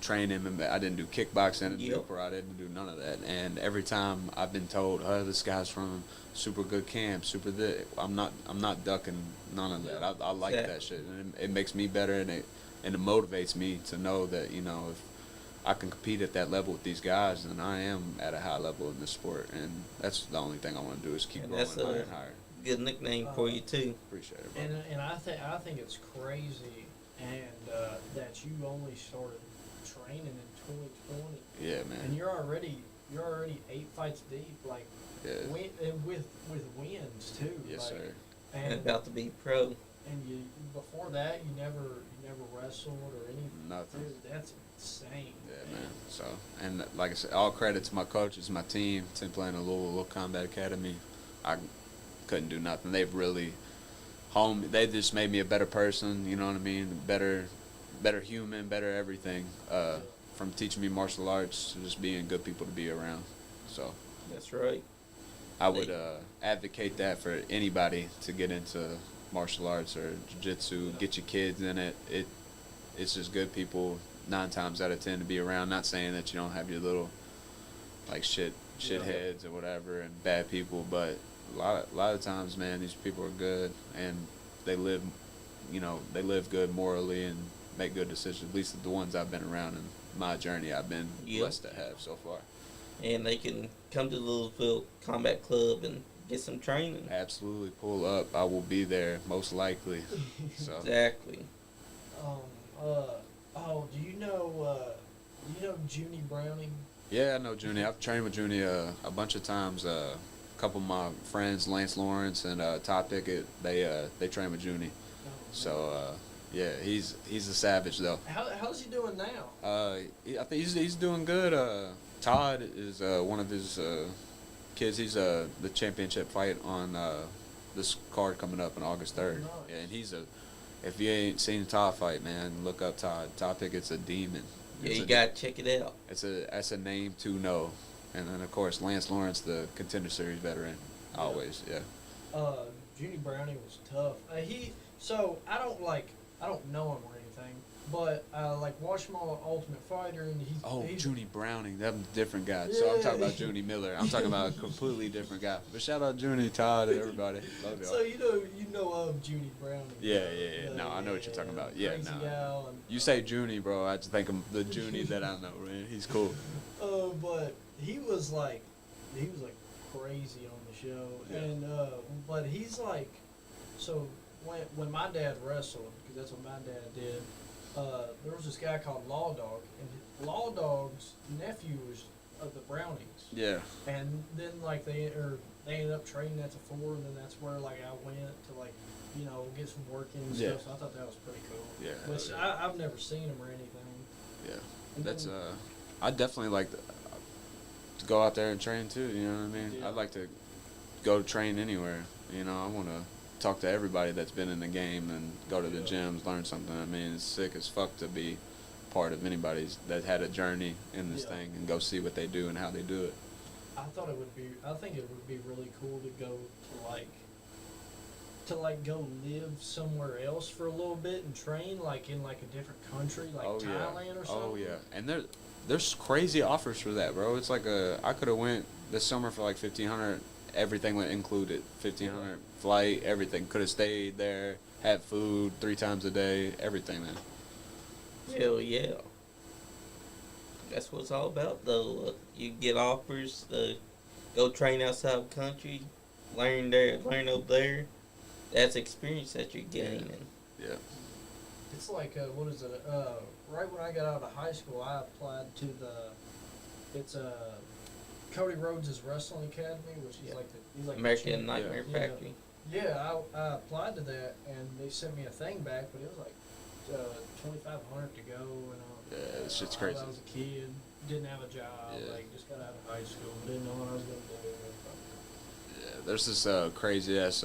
train MMA. I didn't do kickboxing at Jupiter. I didn't do none of that. And every time I've been told, "Oh, this guy's from super good camp, super this," I'm not ducking none of that. I like that shit, and it makes me better, and it motivates me to know that, you know, if I can compete at that level with these guys, and I am at a high level in this sport, and that's the only thing I want to do is keep growing higher and higher. Good nickname for you too. Appreciate it, bro. And I think it's crazy, and that you only started training in 2020. Yeah, man. And you're already 8 fights deep, like and with wins too. Yes, like, sir. And about to be pro. And you before that you never wrestled or anything. Nothing. Dude, that's insane. Yeah, man. So, and like I said, all credit to my coaches, my team, Tim playing a Louisville Combat Academy. I couldn't do nothing. They've really they just made me a better person, you know what I mean? Better human, better everything. From teaching me martial arts to just being good people to be around. So that's right. I would advocate that for anybody to get into martial arts or jiu-jitsu. Get your kids in it. It's just good people 9 times out of 10 to be around. Not saying that you don't have your little like shitheads or whatever and bad people, but a lot of times, man, these people are good, and they live good morally and make good decisions. At least the ones I've been around in my journey, I've been blessed to have so far. And they can come to the Louisville Combat Club and get some training. Absolutely, pull up. I will be there most likely. So Exactly. Do you know Junie Browning? Yeah, I know Junie. I've trained with Junie a bunch of times. A couple of my friends, Lance Lawrence and Todd Pickett, they train with Junie. So yeah, he's a savage though. How's he doing now? I think he's doing good. Todd is one of his kids. He's the championship fight on this card coming up on August 3rd. Nice. Yeah, and if you ain't seen Todd fight, man, look up Todd. Todd Pickett's a demon. Yeah, you gotta check it out. That's a name to know. And then of course Lance Lawrence, the Contender Series veteran, always, yeah. Junie Browning was tough. I don't know him or anything, but I watch him on Ultimate Fighter, and he's Junie Browning, that's a different guy. So I'm talking about Junie Miller. I'm talking about a completely different guy. But shout out Junie, Todd, and everybody. Love y'all. So you know of Junie Browning. Yeah. No, I know what you're talking about. Yeah, Crazy no. gal and, You say Junie, bro, I just think of the Junie that I know, man. He's cool. but he was crazy on the show, Yeah. and but he's like, so when my dad wrestled, because that's what my dad did, there was this guy called Law Dog, and Law Dog's nephew was of the Brownings, Yeah. and then they ended up trading at the 4, and then that's where I went to get some work in and Yeah. stuff. So I thought that was pretty cool. Yeah. Which I've never seen him or anything. Yeah. And That's then- I definitely like to go out there and train too, you know what I mean? Yeah. I'd like to go train anywhere. You know, I want to talk to everybody that's been in the game and go to the gyms, learn something. I mean, it's sick as fuck to be part of anybody's that had a journey in this Yeah. thing and go see what they do and how they do it. I think it would be really cool to go to go live somewhere else for a little bit and train in a different country, Thailand or something. Oh yeah, and there's crazy offers for that, bro. It's I could have went this summer for like 1,500. Everything went included. 1,500 flight, everything. Could have stayed there, had food 3 times a day, everything, man. Hell yeah. That's what it's all about, though. You get offers to go train outside the country, learn over there. That's experience that you're gaining. Yeah. It's what is it? Right when I got out of high school, I applied to it's Cody Rhodes' Wrestling Academy, which is he's like American the champ. Nightmare Yeah. Factory. Yeah, I applied to that, and they sent me a thing back, but it was $2,500 to go, and Yeah, this shit's I crazy. was a kid, didn't have a job, Yeah. just got out of high school, didn't know what I was gonna do. Yeah, there's this crazy ass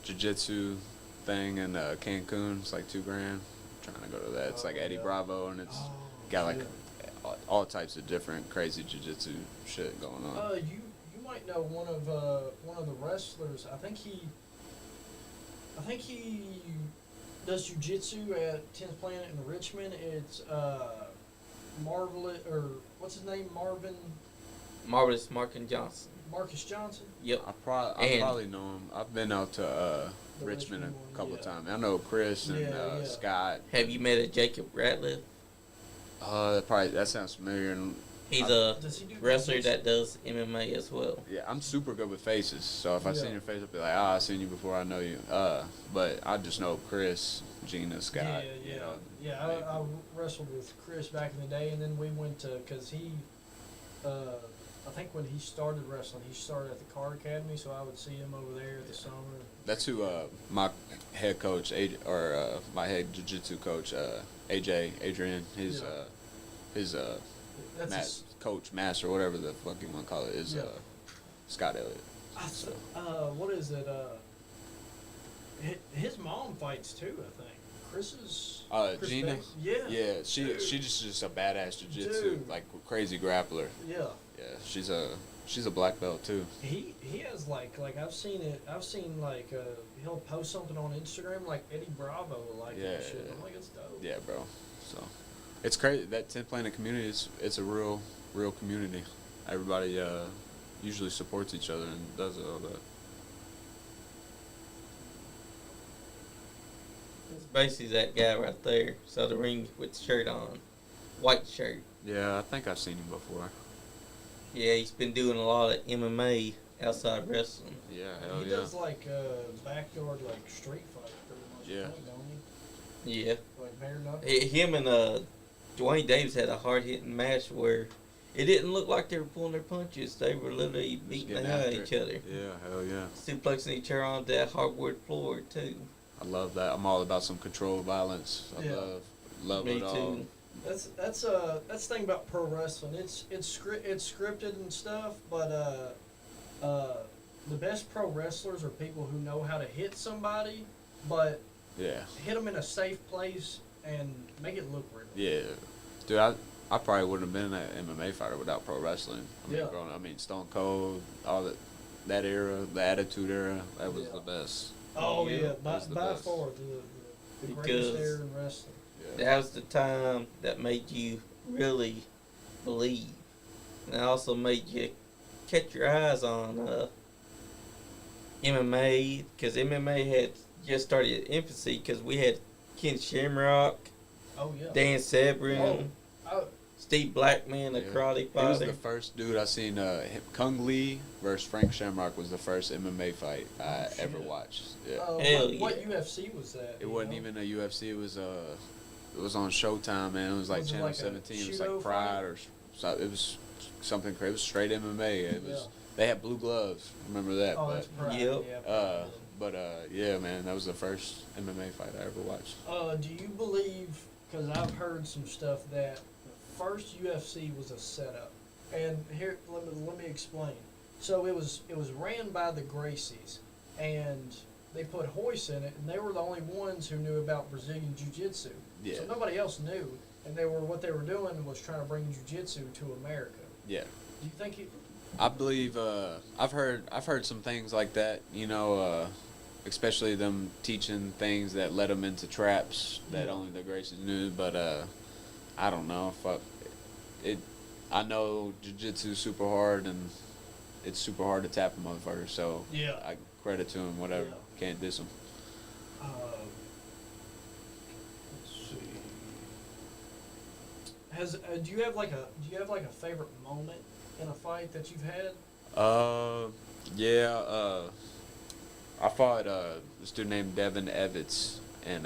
jiu-jitsu thing in Cancun. It's like $2,000. Trying to go to that. It's like Eddie yeah. Bravo, and it's Oh, got like shit. all types of different crazy jiu-jitsu shit going on. You might know one of the wrestlers. I think he does jujitsu at 10th Planet in Richmond. It's Marvelous, or what's his name? Marvelous Marcus Johnson. Yep. I probably know him. I've been out to The Richmond Richmond a couple one, of yeah. times. I know Chris and Yeah. Scott. Have you met a Jacob Ratliff? That sounds familiar. And He's Does he do wrestler jujitsu? that does MMA as well. yeah, I'm super good with faces. So if I Yeah. seen your face, I'd be like, I seen you before I know you. But I just know Chris, Gina, Scott. Yeah. You know, Yeah, I wrestled with Chris back in the day, and then we went to, because I think when he started wrestling, he started at the Car Academy, so I would see him over there at the summer. That's who my head coach, my head jiu-jitsu coach, Adrian, his That's coach, master, whatever the fuck you want to call it, is Yeah. Scott Elliott. What is it? His mom fights too, I think. Chris's. Chris Gina? Banks? Yeah. Yeah, she Dude. just a badass jiu-jitsu, Dude. like crazy grappler. Yeah. Yeah, she's a black belt too. He has I've seen he'll post something on Instagram like Eddie Bravo Yeah, shit. yeah. I'm like, it's dope. Yeah, bro. So it's crazy that 10th Planet community it's a real community. Everybody usually supports each other and does all that. It's basically that guy right there. So the ring with the shirt on, white shirt. Yeah, I think I've seen him before. Yeah, he's been doing a lot of MMA outside wrestling. Yeah, hell He yeah. does backyard street fight pretty much. Yeah. I think, don't he? Yeah. Like bare knuckle. Him and Dwayne Davis had a hard hitting match where it didn't look like they were pulling their punches. They were literally Just beating the getting hell out of after each it. other. Yeah, hell yeah. Suplexing each other onto that hardwood floor too. I love that. I'm all about some controlled violence. I Yeah. love Me it all. too. That's the thing about pro wrestling. It's scripted and stuff, but the best pro wrestlers are people who know how to hit somebody, but Yeah. hit them in a safe place and make it look real. Yeah. Dude, I probably wouldn't have been an MMA fighter without pro wrestling. I mean, Yeah. I mean, Stone Cold, all that era, the Attitude Era, that was the best. Oh Yeah, yeah, that by was the by best. far the greatest Because- era in wrestling. Yeah. That was the time that made you really believe, and it also made you catch your eyes on MMA, because MMA had just started its infancy, because we had Ken Shamrock, Oh yeah. Dan Severn, Oh, Steve Blackman, a Yeah. karate He was fighter. the first dude I seen. Kung Lee versus Frank Shamrock was the first MMA fight I Oh, ever shit. watched. Yeah. Hell what yeah. UFC was that? It wasn't even a UFC. It was on Showtime, man. It was like Was it Channel like a 17. It was judo like Pride fight? or so. It was something crazy. It was straight MMA. It was. Yeah. They had blue gloves. Remember that? Oh, but that's Pride. Yep. Yeah. yeah, man. That was the first MMA fight I ever watched. Do you believe? Because I've heard some stuff that the first UFC was a setup, and here let me explain. So it was ran by the Gracies, and they put Hoist in it, and they were the only ones who knew about Brazilian Jiu-Jitsu. Yeah. So nobody else knew, and what they were doing was trying to bring Jiu-Jitsu to America. Yeah. Do you think it? I believe I've heard some things like that, especially them teaching things that led them into traps that Yeah. only the Gracies knew. But I don't know. I know jiu-jitsu super hard, and it's super hard to tap a motherfucker. So Yeah. I credit to him. Whatever, Yeah. can't diss him. Let's see. Do you have like a favorite moment in a fight that you've had? Yeah. I fought this dude named Devin Evitz in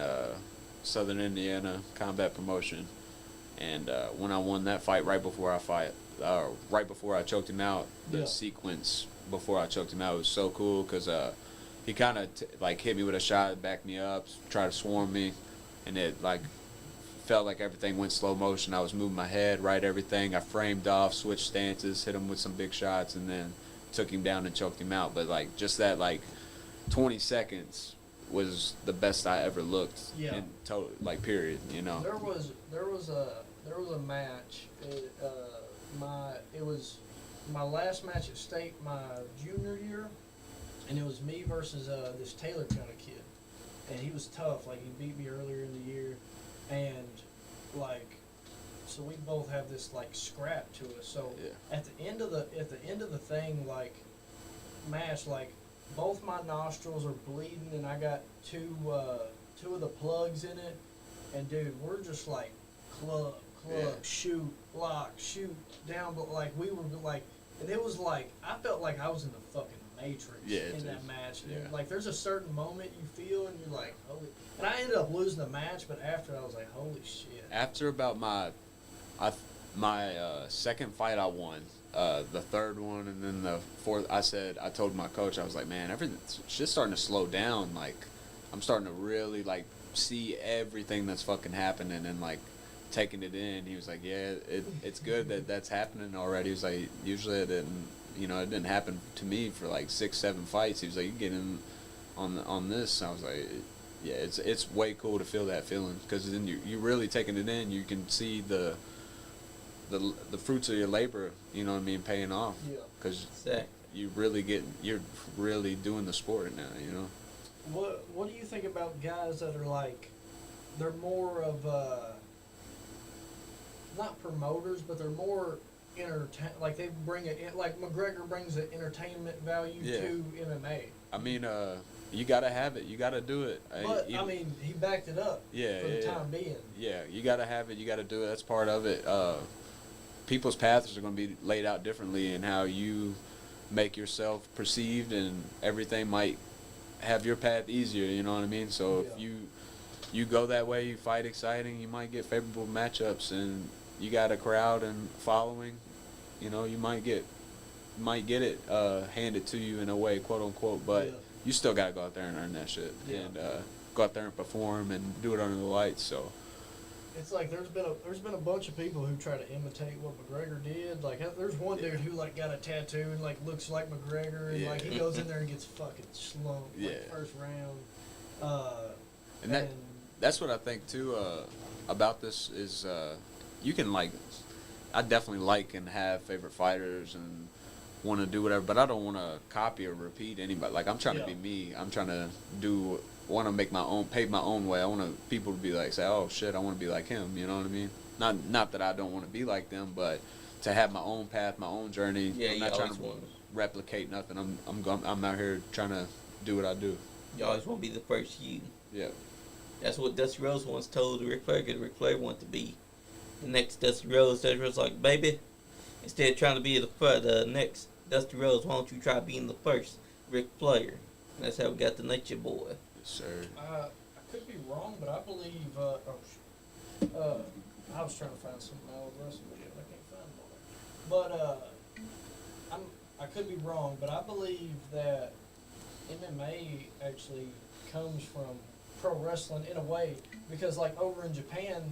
Southern Indiana Combat Promotion, and when I won that fight, right before I choked him out, the Yeah. sequence before I choked him out was so cool because he kind of hit me with a shot, backed me up, tried to swarm me, and it felt like everything went slow motion. I was moving my head, right, everything. I framed off, switched stances, hit him with some big shots, and then took him down and choked him out. But just that 20 seconds was the best I ever looked. Yeah. In total, period. There was a match. It was my last match at state my junior year, and it was me versus this Taylor County kid, and he was tough. He beat me earlier in the year, and so we both have this scrap to us. So Yeah. at the end of the thing, match, both my nostrils are bleeding, and I got two of the plugs in it, and dude, we're just club, Yeah. shoot, block, shoot, down, but we were and it was I felt like I was in the fucking Matrix in that match. Yeah. And, there's a certain moment you feel, and you're holy. And I ended up losing the match, but after I was holy shit. After about my second fight, I won. The third one, and then the fourth, I told my coach, I was like, man, everything's just starting to slow down. I'm starting to really see everything that's fucking happening and taking it in. He was like, yeah, it's good that that's happening already. He was like, usually it didn't happen to me for 6-7 fights. He was like, you get in on this. I was like, yeah, it's way cool to feel that feeling, because then you really taking it in. You can see the fruits of your labor, paying off. Yeah. Because Exactly. you're really doing the sport now, What do you think about guys that are they're more of not promoters, but they're more they bring it McGregor brings an entertainment value Yeah. to MMA. I mean, you gotta have it. You gotta do it. But he backed it up for the time being. Yeah, you gotta have it. You gotta do it. That's part of it. People's paths are gonna be laid out differently, and how you make yourself perceived, and everything might have your path easier. You know what I mean? So if you go that way, you fight exciting, you might get favorable matchups, and you got a crowd and following. You might get it handed to you in a way, quote unquote, but you still gotta go out there and earn that shit, and go out there and perform and do it under the lights. So It's there's been a bunch of people who try to imitate what McGregor did. There's one dude who got a tattoo and looks like McGregor, and he goes in there and gets fucking slumped first round. and that's what I think too about this is you can I definitely like and have favorite fighters and want to do whatever, but I don't want to copy or repeat anybody. Like I'm trying to be me. I'm trying to want to make my own, pave my own way. I want people to be like, say, oh shit, I want to be like him. You know what I mean? Not that I don't want to be like them, but to have my own path, my own journey. Yeah, I'm not trying to replicate nothing. I'm out here trying to do what I do. You always want to be the first you. Yeah. That's what Dusty Rose once told Ric Flair, because Ric Flair wanted to be the next Dusty Rose. Dusty Rose was like, baby, instead of trying to be the next Dusty Rose, why don't you try being the first Ric Flair? And that's how we got the Nature Boy. Yes, sir. I could be wrong, but I believe. I was trying to find some of my old wrestling shit, but I can't find more. But I could be wrong, but I believe that MMA actually comes from pro wrestling in a way, because like over in Japan,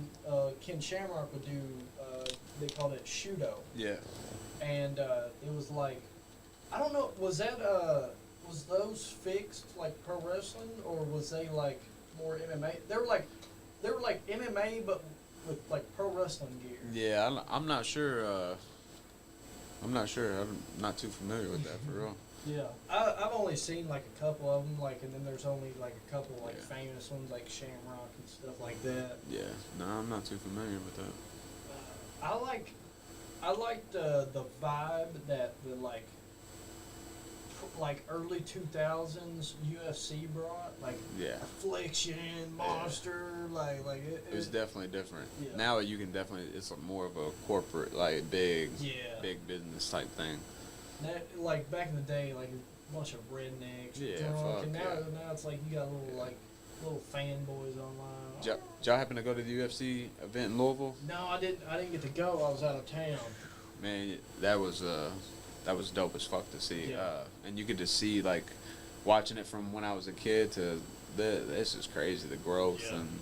Ken Shamrock would do. They called it Shudo. Yeah. And it was like, I don't know, was those fixed like pro wrestling, or was they like more MMA? They were like MMA, but with like pro wrestling gear. Yeah, I'm not sure. I'm not sure. I'm not too familiar with that for real. Yeah, I've only seen like a couple of them, like, and then there's only like a couple like Yeah. famous ones like Shamrock and stuff like that. Yeah, no, I'm not too familiar with that. I liked the vibe that the like early 2000s UFC brought, like Yeah. Affiliation, Monster, like It was definitely different. Yeah. Now you can definitely, it's more of a corporate, like big business type thing. That, like back in the day, like a bunch of rednecks, Yeah, drunk, fuck and now yeah. now it's like you got little fanboys online. Did y'all happen to go to the UFC event in Louisville? No, I didn't get to go. I was out of town. Man, that was dope as fuck to see. Yeah. And you could just see, like, watching it from when I was a kid to this is crazy, the growth Yeah. and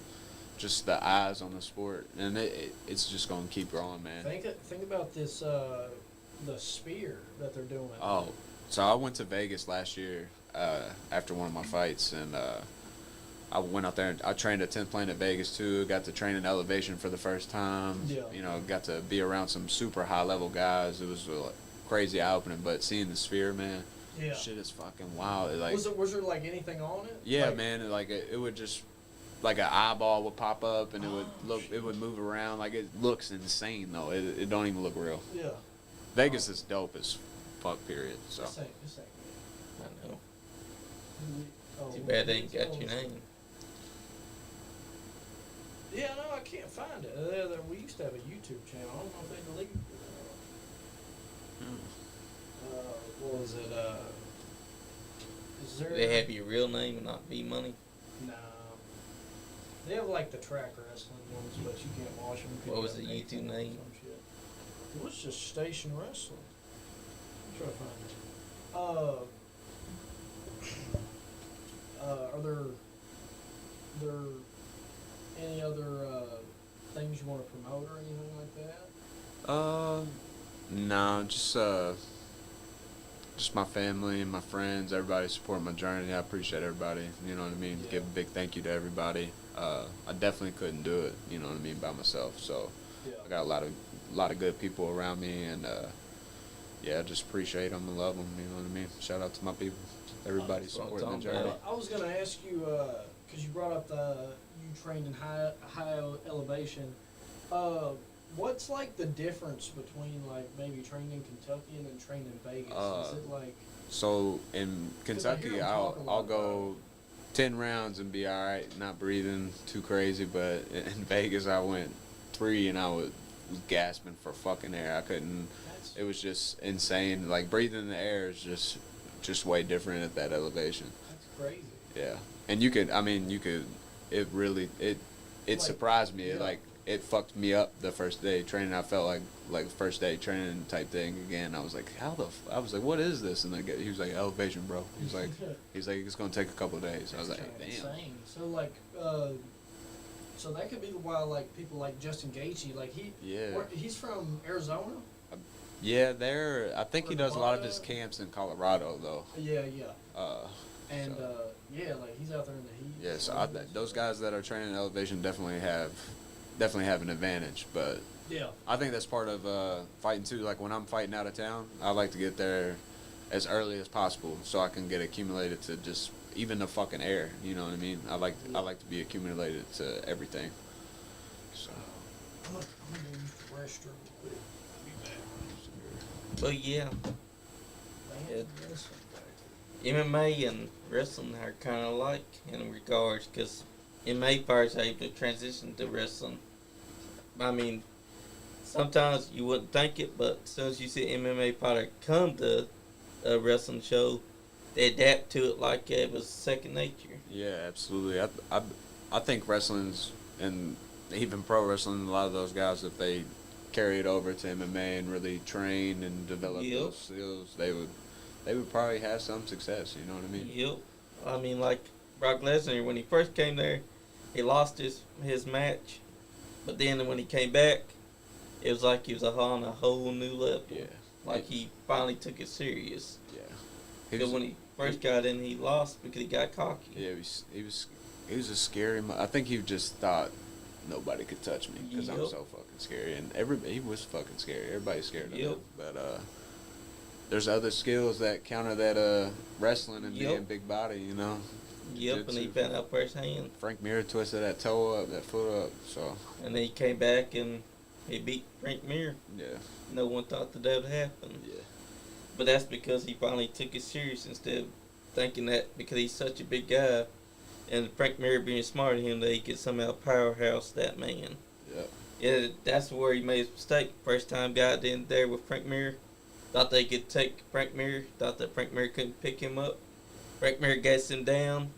just the eyes on the sport, and it's just gonna keep growing, man. Think about this, the spear that they're doing. Oh, so I went to Vegas last year after one of my fights, and I went out there and I trained at 10th Planet Vegas too. Got to train in elevation for the first time. Yeah. You know, got to be around some super high level guys. It was crazy eye opening, but seeing the sphere, man, Yeah. shit is fucking wild. Like, Was there like anything on it? yeah, Like, man, like it would just, like an eyeball would pop up and it would move around. Like, it looks insane though. It don't even look real. Yeah. Vegas is dope as fuck, period. So This ain't I know. Oh, Too bad they ain't got your name. Yeah, no, I can't find it. We used to have a YouTube channel. I don't know if they deleted it. What was it? Is there? They have your real name and not Bmoney. No. They have like the track wrestling ones, but you can't watch them. What was the YouTube name? It was just Station Wrestling. I'm trying to find it. Are there any other things you want to promote or anything like that? No, just my family and my friends, everybody supporting my journey. I appreciate everybody, you know what I mean? Yeah. Give a big thank you to everybody. I definitely couldn't do it, you know what I mean, by myself. So Yeah. I got a lot of good people around me, and yeah, I just appreciate them and love them, you know what I mean? Shout out to my people, everybody That's what I'm supporting the talking journey. about. I was gonna ask you, cause you brought up you trained in high elevation. What's like the difference between like maybe training in Kentucky and then training in Vegas? Is it like? So in 'Cause I hear Kentucky, 'em talk a lot I'll go 10 rounds and be all right, not breathing too crazy. But in Vegas, I went 3 and I was gasping for fucking air. I couldn't. It was just insane. Like, breathing in the air is just way different at that elevation. That's crazy. Yeah, and you could. It really Like, surprised me. yeah. It fucked me up the first day training. I felt like the first day training type thing again. I was like, I was like, what is this? And he was like, elevation, bro. He's like, it's gonna take a couple of days. I was like, That's damn. insane. So like, so that could be why like people like Justin Gaethje, like he's from Arizona. Yeah, I think he does a lot of his Nevada? camps in Colorado though. Yeah. And Yeah, like he's out there in the heat. yeah, so those guys that are training elevation definitely have an advantage. But Yeah. I think that's part of fighting too. Like when I'm fighting out of town, I like to get there as early as possible so I can get accumulated to just even the fucking air. You know what I mean? I like to be accumulated to everything. So. I'm gonna use the restroom real quick. Be back. But yeah, Man, It- this one back. MMA and wrestling are kind of alike in regards because MMA fighters are able to transition to wrestling. I mean, sometimes you wouldn't think it, but as soon as you see an MMA fighter come to a wrestling show, they adapt to it like it was second nature. Yeah, absolutely. I think wrestling's and even pro wrestling, a lot of those guys, if they carry it over to MMA and really train and develop Yep. those skills, they would probably have some success. You know what I mean? Yep. I mean, like Brock Lesnar, when he first came there, he lost his match, but then when he came back, it was like he was on a whole new level. Yeah. Like he finally took it serious. Yeah. Because when he first got in, he lost because he got cocky. Yeah, he was a scary. I think he just thought nobody could touch me because I'm Yep. so fucking scary, and he was fucking scary. Everybody's scared of Yep. him, but there's other skills that counter that wrestling and Yep. being big body. You know. Yep, and he Jiu-jitsu. found out firsthand. Frank Mir twisted that toe up, that foot up. So And then he came back and he beat Frank Mir. yeah, No one thought that would happen. yeah, But that's because he finally took it serious instead of thinking that because he's such a big guy and Frank Mir being smart than him that he could somehow powerhouse that man. yeah. Yeah, that's where he made his mistake. First time got in there with Frank Mir, thought they could take Frank Mir, thought that Frank Mir couldn't pick him up. Frank Mir gets him down.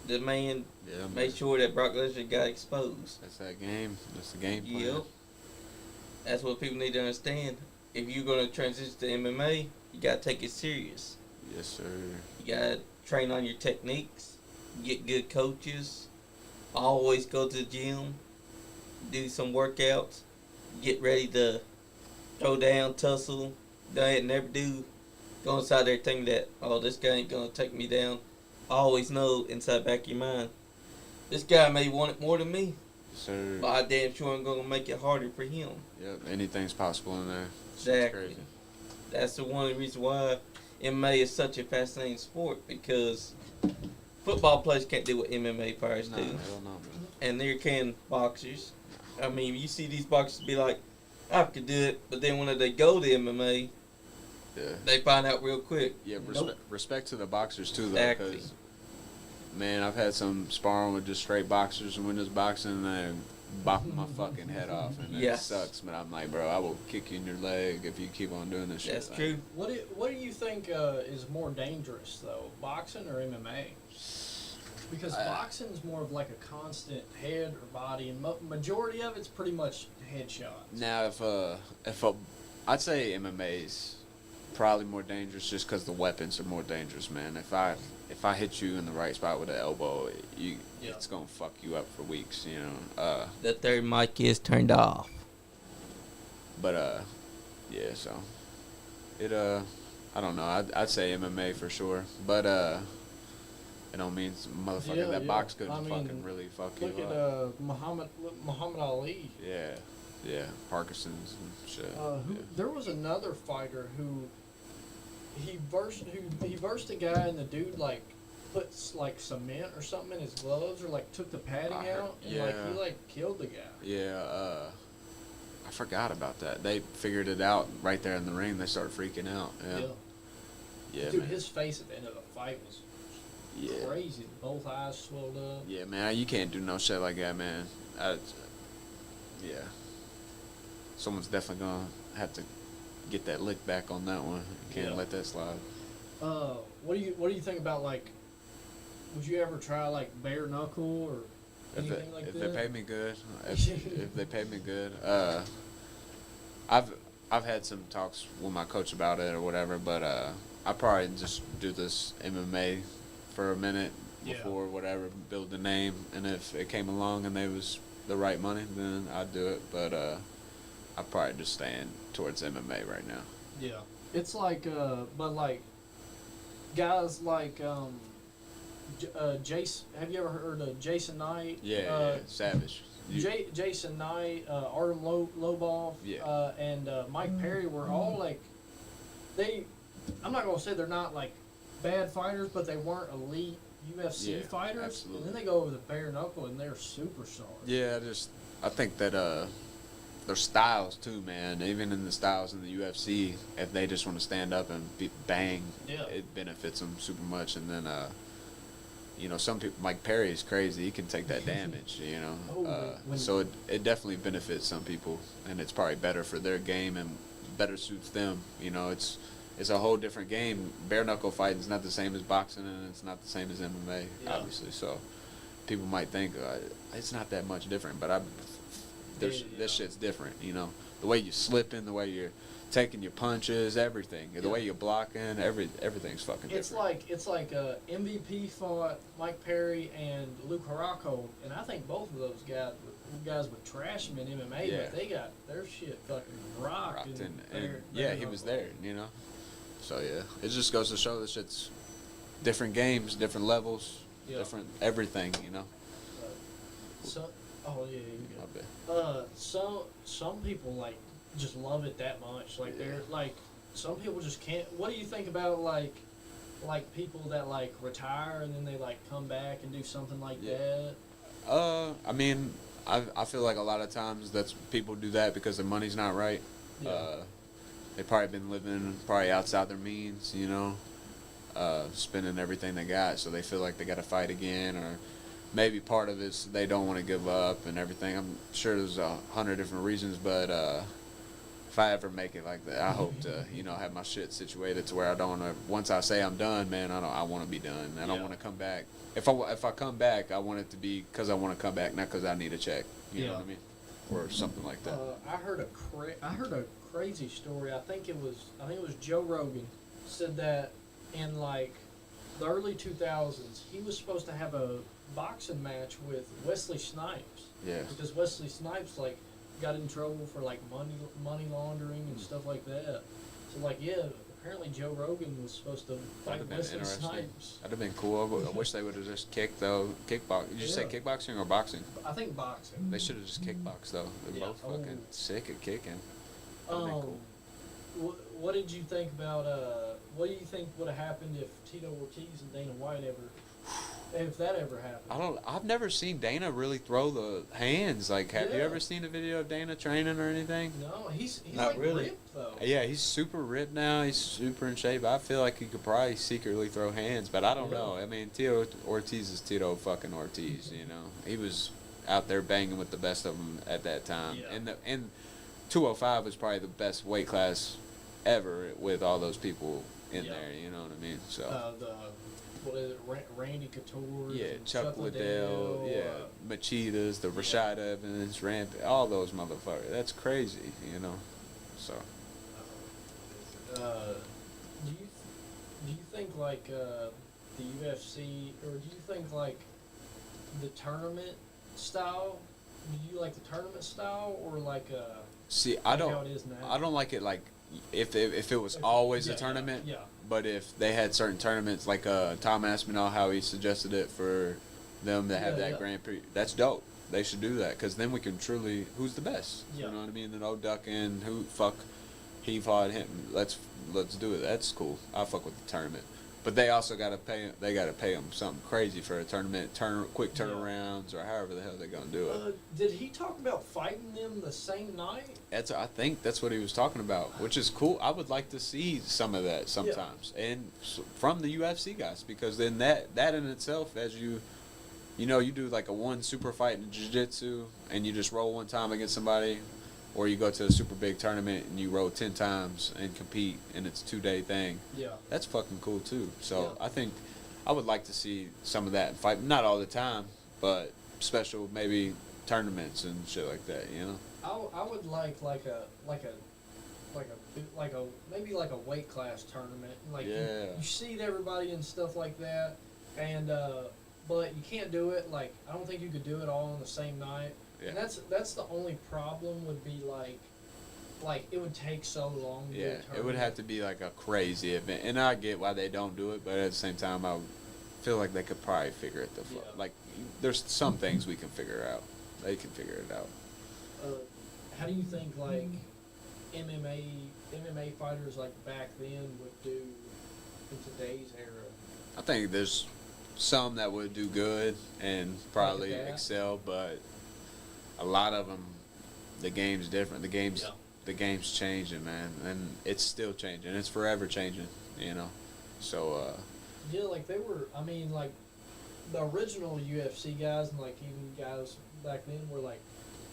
The man Yeah, man. made sure that Brock Lesnar got exposed. That's that game. That's the game plan. Yep. That's what people need to understand. If you're going to transition to MMA, you got to take it serious. Yes, sir. You got to train on your techniques, get good coaches, always go to the gym, do some workouts, get ready to throw down, tussle. Don't never go inside there thinking that, oh, this guy ain't going to take me down. Always know inside back of your mind, this guy may want it more than me, Yes, sir. but I damn sure I'm going to make it harder for him. Yep. Anything's possible in there. It's Exactly. crazy. That's the one of the reasons why MMA is such a fascinating sport because football players can't do what MMA fighters Nah, do, hell no, man. and neither can boxers. I mean, you see these boxers be like, I could do it, but then when they go to MMA, Yeah. they find out real quick. Yeah. Nope. Respect to the boxers too, though, Exactly. because man, I've had some sparring with just straight boxers and when just boxing and they bop my fucking head off, and it Yes. sucks. But I'm like, bro, I will kick you in your leg if you keep on doing this shit. That's Like, true. What do you think is more dangerous though, boxing or MMA? Because boxing is more of like a constant head or body, and majority of it's pretty much headshots. Now, if I'd say MMA's probably more dangerous just because the weapons are more dangerous, man. If I hit you in the right spot with an elbow, Yeah. it's gonna fuck you up for weeks, you know. The third mic is turned off. But yeah. So it I don't know. I'd say MMA for sure, but it don't mean motherfucker Yeah, that yeah. box couldn't I mean, fucking really fuck you Look up. at Muhammad Ali. Yeah, Parkinson's and shit. Yeah. There was another fighter who he versed a guy, and the dude like puts like cement or something in his gloves, or like took the padding I heard- out, and like yeah. he like killed the guy. Yeah, I forgot about that. They figured it out right there in the ring. They started freaking out. Yeah, Dude, man. his face at the end of the fight was Yeah. crazy. Both eyes swelled up. Yeah, man, you can't do no shit like that, man. Yeah. Someone's definitely gonna have to get that lick back on that one. You can't Yeah. let that slide. What do you think about like? Would you ever try like bare knuckle or anything like if that? they pay me good, if they pay me good, I've had some talks with my coach about it or whatever, but I probably just do this MMA for a minute Yeah. before whatever, build the name, and if it came along and they was the right money, then I'd do it. But I'm probably just staying towards MMA right now. Yeah, it's like, but like, guys like, Jason. Have you ever heard of Jason Knight? Yeah, Savage. Jason Knight, Artem Lobov, Yeah. and Mike Perry were all like, I'm not gonna say they're not like bad fighters, but they weren't elite UFC Yeah, fighters. absolutely. And then they go over the bare knuckle and they're superstars. Yeah, I think that their styles too, man. Even in the styles in the UFC, if they just want to stand up and bang, Yeah. it benefits them super much. And then, some people, Mike Perry is crazy. He can take that damage, so it definitely benefits some people, and it's probably better for their game and better suits them. It's a whole different game. Bare knuckle fighting is not the same as boxing, and it's not the same as MMA, obviously. So people might think it's not that much different, but this shit's different. The way you slipping, the way you're taking your punches, everything, the way you're blocking, everything's fucking different. It's like MVP fought Mike Perry and Luke Harako, and I think both of those guys would trash him in MMA, Yeah. but they got their shit fucking rocked. He was there, So yeah, it just goes to show that shit's different games, different levels, different everything, So, you I go. bet. Some people like just love it that much. Like they're like some people just can't. What do you think about like people that like retire and then they like come back and do something like that? I mean, I feel like a lot of times that's people do that because their money's not right. Yeah. They probably been living outside their means, spending everything they got, so they feel like they got to fight again, or maybe part of it's they don't want to give up and everything. I'm sure there's 100 different reasons, but if I ever make it like that, I hope to, have my shit situated to where I don't want to. Once I say I'm done, man, I want to be done. I don't want to come back. If I come back, I want it to be because I want to come back, not because I need a check. You know what I mean, or something like that. I heard a crazy story. I think it was Joe Rogan said that in like the early 2000s he was supposed to have a boxing match with Wesley Snipes. Yeah. Because Wesley Snipes like got in trouble for like money laundering and stuff like that. So like apparently Joe Rogan was supposed to fight Wesley Snipes. That'd have been cool. I wish they would have just kicked though. Kickbox. Did you say kickboxing or boxing? I think boxing. They should have just kickboxed though. They're both fucking sick at kicking. That'd have been cool. What did you think about what do you think would have happened if Tito Ortiz and Dana White if that ever happened? I've never seen Dana really throw the hands. Like, have you ever seen a video of Dana training or anything? No, he's Not like really. ripped though. Yeah, he's super ripped now. He's super in shape. I feel like he could probably secretly throw hands, but I don't know. I mean, Tito Ortiz is Tito fucking Ortiz. He was out there banging with the best of them at that time. Yeah. And 205 was probably the best weight class ever with all those people in there. You know what I mean? So. What is it, Randy Couture? Yeah, Chuck Liddell, Machitas, the Rashad Evans, Rampant, all those motherfuckers. That's crazy, So. Do you think like the UFC, or do you think like the tournament style? Do you like the tournament style or like See, how it is now? I don't like it like if it was always a tournament. Yeah. But if they had certain tournaments, like Tom Aspinall, how he suggested it for them to have that Grand Prix, that's dope. They should do that because then we can truly who's the best. Yeah. You know what I mean? And no ducking. He fought him. Let's do it. That's cool. I fuck with the tournament. But they also gotta pay. They gotta pay them something crazy for a tournament, quick turnarounds, or however the hell they're gonna do it. Did he talk about fighting them the same night? I think that's what he was talking about, which is cool. I would like to see some of that sometimes, and from the UFC guys, because then that in itself, as you do like a one super fight in jiu-jitsu, and you just roll one time against somebody, or you go to a super big tournament and you roll 10 times and compete, and it's a 2-day thing. Yeah. That's fucking cool too. So I think I would like to see some of that in not all the time, but special maybe tournaments and shit like that. I would like maybe like a weight class tournament. Like you seed everybody and stuff like that, and but you can't do it like I don't think you could do it all on the same night. Yeah. And that's the only problem would be like it would take so long to do a tournament. It would have to be like a crazy event, and I get why they don't do it, but at the same time I feel like they could probably figure it like there's some things we can figure out. they can figure it out. How do you think like MMA fighters like back then would do in today's era? I think there's some that would do good and probably Like that? excel, but a lot of them, the game's different. The game's changing, man, and it's still changing. It's forever changing, you know. So Yeah, like they were. I mean, like the original UFC guys and like even guys back then were like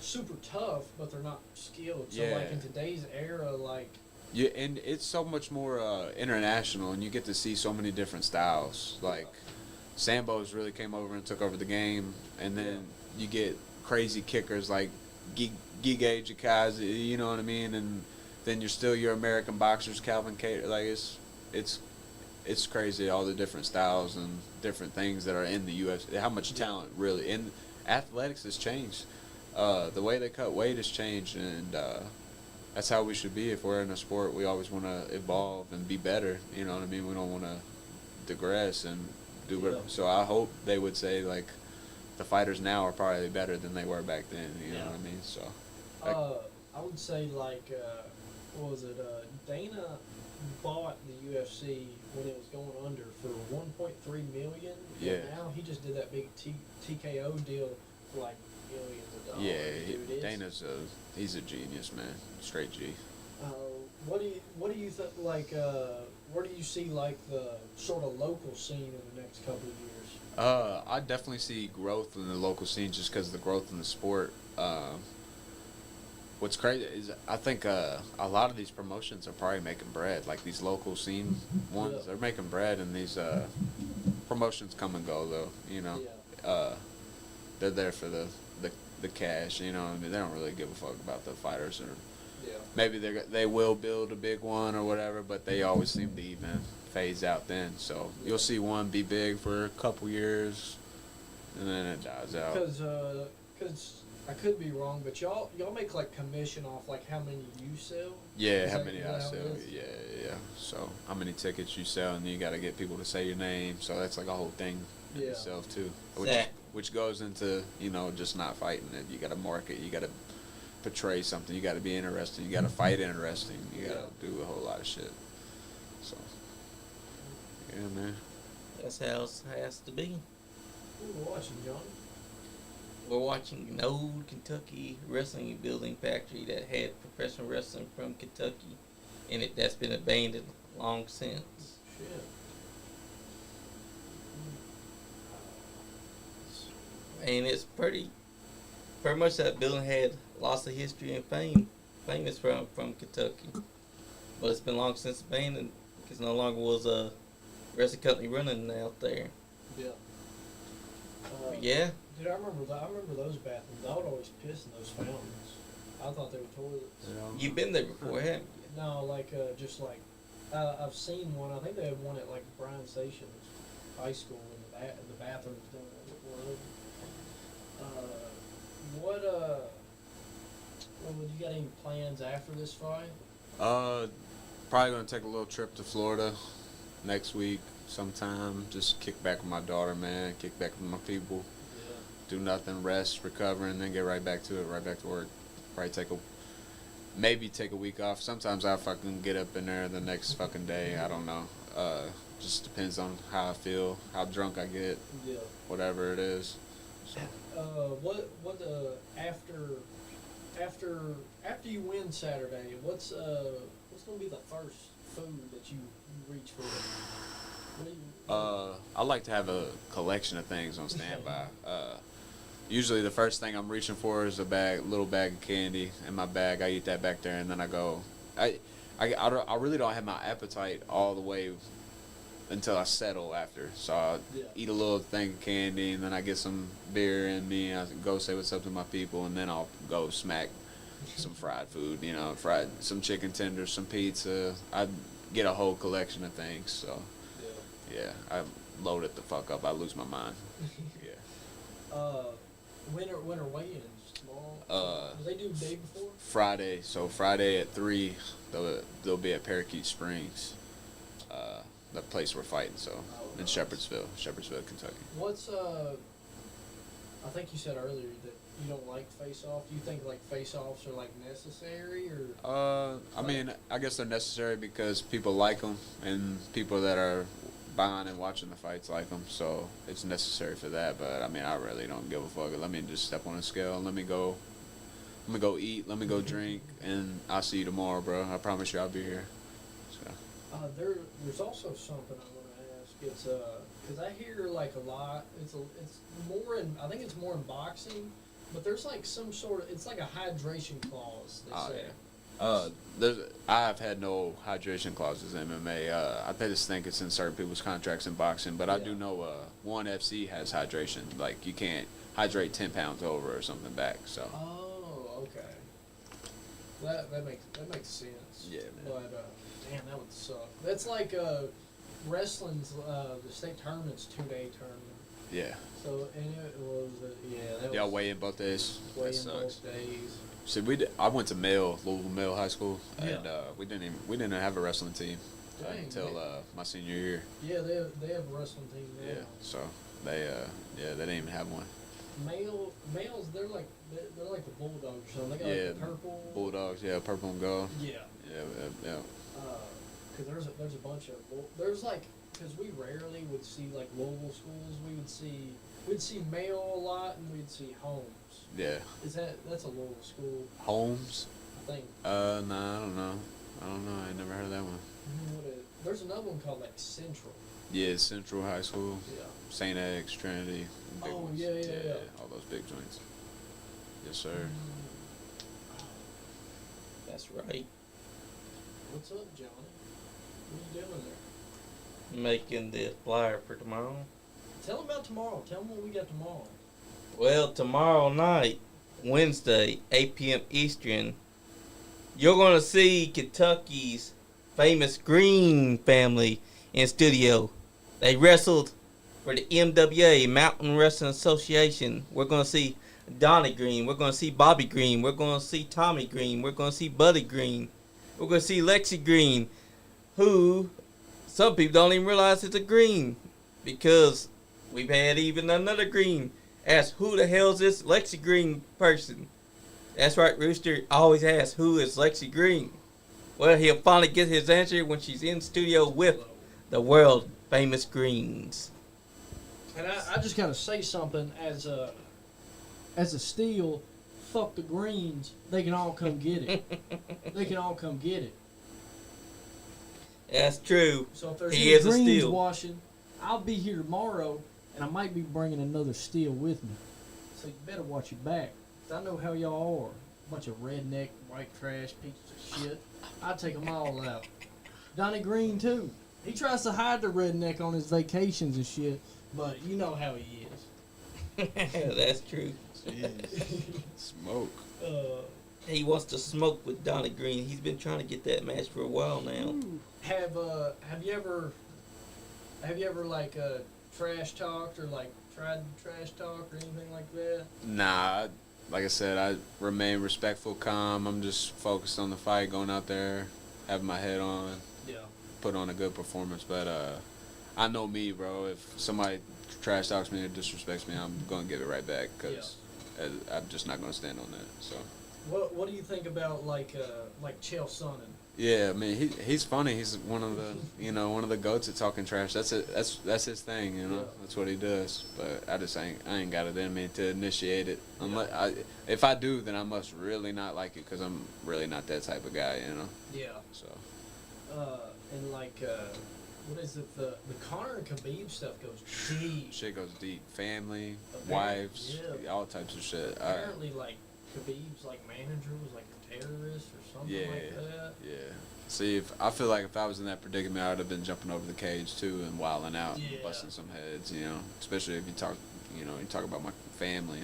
super tough, but they're not skilled. So Yeah. like in today's era, like yeah, and it's so much more international, and you get to see so many different styles. Like Sambo's really came over and took over the game, and then you get crazy kickers like Gige Jakazi, you know what I mean? And then you're still your American boxers, Calvin Cater. Like it's crazy all the different styles and different things that are in the UFC. How much talent really in athletics has changed. The way they cut weight has changed, and that's how we should be. If we're in a sport, we always want to evolve and be better. You know what I mean? We don't want to digress and do whatever. So I hope they would say like the fighters now are probably better than they were back then. You know what I mean? So I would say like what was it? Dana bought the UFC when it was going under for 1.3 million. Yeah. And now he just did that big TKO deal for like millions of dollars. yeah, Dude, Dana's he's a genius, man. Straight G. What do you think? Like, where do you see like the sort of local scene in the next couple of years? I definitely see growth in the local scene just because of the growth in the sport. What's crazy is I think a lot of these promotions are probably making bread. Like these local scene ones, they're making bread, and these promotions come and go though. You know, they're there for the cash. You know, I mean, they don't really give a fuck about the fighters, or maybe they will build a big one or whatever, but they always seem to even phase out then. So you'll see one be big for a couple years, and then it dies out. Because I could be wrong, but y'all make like commission off like how many you sell. Yeah, Is how that- many is I that how sell. it is? Yeah. So how many tickets you sell, and then you got to get people to say your name. So that's like a whole thing in Yeah. itself too, Exactly. which goes into just not fighting it. You got to market. You got to portray something. You got to be interesting. You got to fight interesting. You got to do a whole lot of shit. So yeah, man. That's how it has to be. Who we watching, John? We're watching an old Kentucky wrestling building factory that had professional wrestling from Kentucky in it that's been abandoned long since. Shit. And it's pretty much that building had lots of history and famous from Kentucky. But it's been long since abandoned because no longer was a wrestling company running out there. Yeah. But yeah, Dude, I remember those bathrooms. I would always piss in those fountains. I thought they were toilets. you've been there before, haven't you? No, like just like I've seen one. I think they had one at like Bryan Station High School, and the bathrooms down there. Well, you got any plans after this fight? Probably gonna take a little trip to Florida next week sometime. Just kick back with my daughter, man. Kick back with my people. Yeah. Do nothing, rest, recover, and then get right back to it. Right back to work. Probably maybe take a week off. Sometimes I fucking get up in there the next fucking day. I don't know. Just depends on how I feel, how drunk I get, Yeah. whatever it is. So. After you win Saturday, what's gonna be the first food that you reach for? What do you, I like to have a collection of things on standby. Usually the first thing I'm reaching for is a little bag of candy in my bag. I eat that back there, and then I go. I really don't have my appetite all the way until I settle after. So I eat a little thing of candy, and then I get some beer in me. I go say what's up to my people, and then I'll go smack some fried food. Some chicken tenders, some pizza. I get a whole collection of things. So yeah, I load it the fuck up. I lose my mind. Yeah. When are weigh-ins? Small? Do they do the day before? Friday. So Friday at 3, they'll be at Parakeet Springs, the place we're fighting. So in Shepherdsville, Kentucky. What's I think you said earlier that you don't like face-off. Do you think like face-offs are like necessary or? I mean, I guess they're necessary because people like them, and people that are buying and watching the fights like them. So it's necessary for that. But I mean, I really don't give a fuck. Let me just step on a scale. Let me go eat. Let me go drink, and I'll see you tomorrow, bro. I promise you, I'll be here. So. There's also something I want to ask. It's because I hear like a lot. It's more in. I think it's more in boxing, but there's like some sort of. It's like a hydration clause. They say. I've had no hydration clauses in MMA. I just think it's in certain people's contracts in boxing, but I do know ONE FC has hydration. Like you can't hydrate 10 pounds over or something back. So. Oh, okay. That makes sense. Yeah, man. But damn, that would suck. That's like wrestling's the state tournament's 2-day tournament. Yeah. So and it was that Y'all was weigh in both days. weigh That in sucks. both days. See, I went to Louisville Mill High School, and we didn't have a wrestling team Dang, until my senior year. Yeah, they have a wrestling team now. Yeah, so they didn't even have one. Males, they're like the Bulldogs or something. They got Yeah, like the purple Bulldogs, yeah, purple and gold. Yeah. Yeah. Because there's a bunch of because we rarely would see like Louisville schools. We'd see Mayo a lot, and we'd see Holmes. Yeah. That's a Louisville school? Holmes? I think. Nah, I don't know. I ain't never heard of that one. There's another one called like Central. Yeah, Central High School. Yeah. St. X, Trinity. Big Oh, ones. yeah. All those big joints. Yes, sir. That's right. What's up, Johnny? What are you doing there? Making the flyer for tomorrow. Tell them about tomorrow. Tell them what we got tomorrow. Well, tomorrow night, Wednesday, 8 p.m. Eastern, you're going to see Kentucky's famous Green family in studio. They wrestled for the MWA, Mountain Wrestling Association. We're going to see Donnie Green. We're going to see Bobby Green. We're going to see Tommy Green. We're going to see Buddy Green. We're going to see Lexi Green, who some people don't even realize is a Green, because we've had even another Green ask, who the hell is this Lexi Green person? That's right, Rooster always asks, who is Lexi Green? Well, he'll finally get his answer when she's in studio with the world famous Greens. And I just gotta say something as a Steel. Fuck the Greens. They can all come get it. They can all come get it. That's true. So if there's He any is a Greens Steel. washing, I'll be here tomorrow, and I might be bringing another Steel with me. So you better watch your back. 'Cause I know how y'all are. Bunch of redneck, white trash pieces of shit. I'd take them all out. Donnie Green too. He tries to hide the redneck on his vacations and shit, but you know how he is. That's true. Jeez. Smoke. He wants to smoke with Donnie Green. He's been trying to get that match for a while now. Have you ever like trash talked or like tried to trash talk or anything like that? Nah, like I said, I remain respectful, calm. I'm just focused on the fight, going out there, having my head on, put on a good performance. But I know me, bro. If somebody trash talks me or disrespects me, I'm gonna give it right back, because I'm just not gonna stand on that. So. What do you think about like Chael Sonnen? Yeah, I mean he's funny. He's one of the goats at talking trash. That's his thing, you know. Yeah. That's what he does. But I ain't got it in me to initiate it. Unless if I do, then I must really not like it, because I'm really not that type of guy, you know. Yeah. So. And like what is it? The Conor and Khabib stuff goes deep. Shit goes deep. Family, Apparently, wives, yeah. all types of shit. Apparently, like Khabib's like manager was like a terrorist or something like that. Yeah. See, I feel like if I was in that predicament, I would have been jumping over the cage too and wilding out, and busting some heads, you know. Especially if you talk about my family.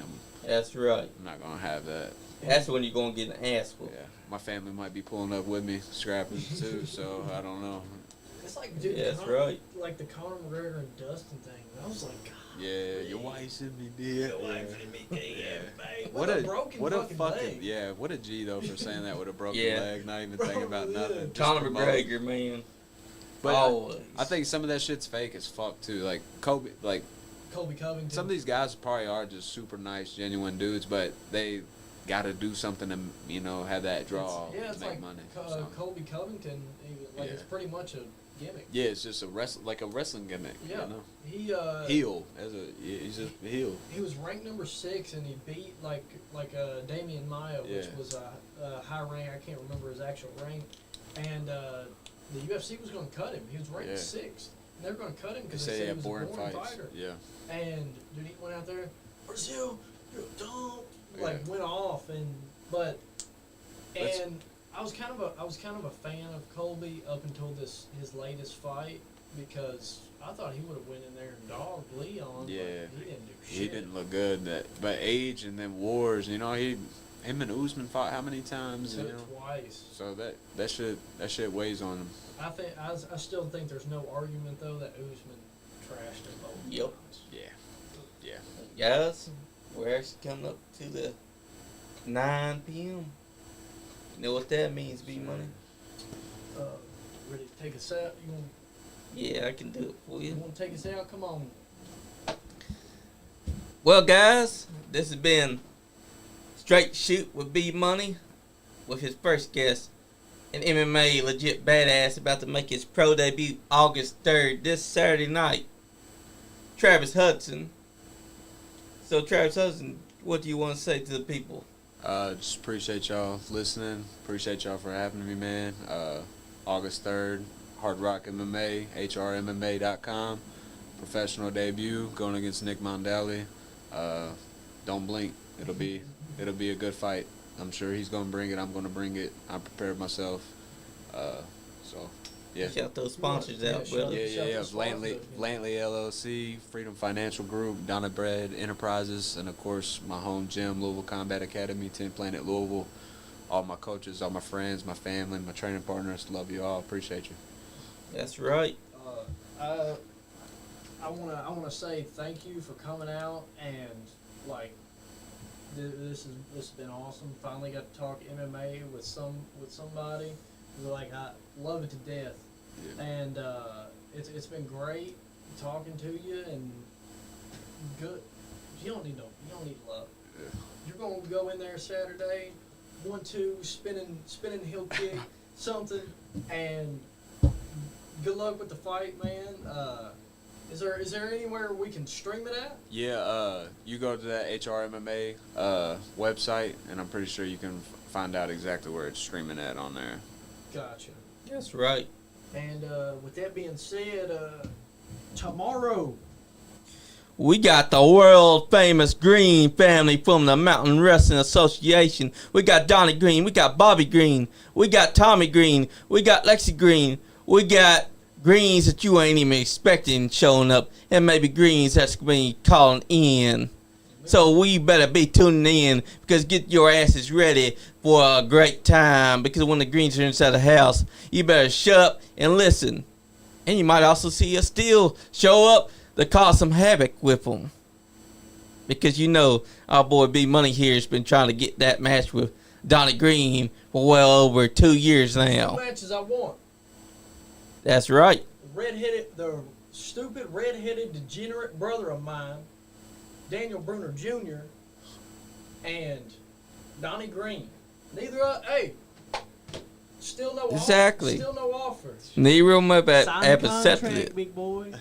That's right. I'm not gonna have that. That's when you're gonna get an ass whooped. Yeah, my family might be pulling up with me, scrapping too. So I don't know. It's like, dude, that's right. Like the Conor McGregor and Dustin thing. I was like, God. Yeah, your wife sent me dead. Your wife sent me dead, babe. What a fucking leg. yeah. What a G though for saying that with a broken Yeah. leg, not even thinking about nothing. just Conor promote. McGregor, man. But Always. I think some of that shit's fake as fuck too. Like Kobe, like Colby Covington. Some of these guys probably are just super nice, genuine dudes, but they got to do something to, you know, have that draw It's to make like money. Colby Covington. It's pretty much a gimmick. Yeah, it's just a wrestling gimmick. Yeah, you know? He's just a heel. He was ranked number 6, and he beat like Damian Maia, which was a high rank. I can't remember his actual rank. And the UFC was going to cut him. He was ranked 6th. And they were going to cut him because they said he was a boring fighter. Yeah. And dude, he went out there, Brazil, you're dumb. Like went off, I was kind of a fan of Colby up until his latest fight, because I thought he would have went in there and dogged Leon. Yeah, but he didn't do shit. He didn't look good. But age and then wars, you know, him and Usman fought how many times? You know? Twice. So that shit weighs on him. I still think there's no argument though that Usman trashed him both times. Yeah. Guys, we're actually coming up to the 9 p.m. You know what that means, Bmoney? Ready to take us out? Yeah, I can do it for You you. want to take us out? Come on. Well, guys, this has been Straight Shoot with Bmoney, with his first guest, an MMA legit badass about to make his pro debut August 3rd, this Saturday night, Travis Hudson. So, Travis Hudson, what do you want to say to the people? Just appreciate y'all listening. Appreciate y'all for having me, man. August 3rd, Hard Rock MMA, hrmma.com. Professional debut, going against Nick Mondelli. Don't blink. It'll be a good fight. I'm sure he's going to bring it. I'm going to bring it. I prepared myself. Yeah. Shout those sponsors out, brother. Yeah. Lantley LLC, Freedom Financial Group, Donna Bread Enterprises, and of course my home gym, Louisville Combat Academy, 10 Planet Louisville. All my coaches, all my friends, my family, my training partners, love you all. Appreciate you. That's right. I wanna say thank you for coming out, and like this has been awesome. Finally got to talk MMA with somebody. Like, I love it to death, and it's been great talking to you, and good. You don't need love. Yeah. You're gonna go in there Saturday, 1-2 spinning heel kick, something, and good luck with the fight, man. Is there anywhere we can stream it at? Yeah, you go to that HRMMA website, and I'm pretty sure you can find out exactly where it's streaming at on there. Gotcha. That's right. And with that being said, tomorrow we got the world famous Green family from the Mountain Wrestling Association. We got Donnie Green, we got Bobby Green, we got Tommy Green, we got Lexi Green, we got greens that you ain't even expecting showing up, and maybe greens that's gonna be calling in. So we better be tuning in, because get your asses ready for a great time, because when the greens are inside the house, you better shut up and listen. And you might also see us still show up to cause some havoc with them, because you know our boy Bmoney here has been trying to get that match with Donnie Green for well over 2 years now. 2 matches I want. That's right. The stupid redheaded degenerate brother of mine, Daniel Bruner Jr., and Donnie Green. Still no Exactly. offer. Still no offer. Nero Muppet Sign have the accepted contract, it. big boy.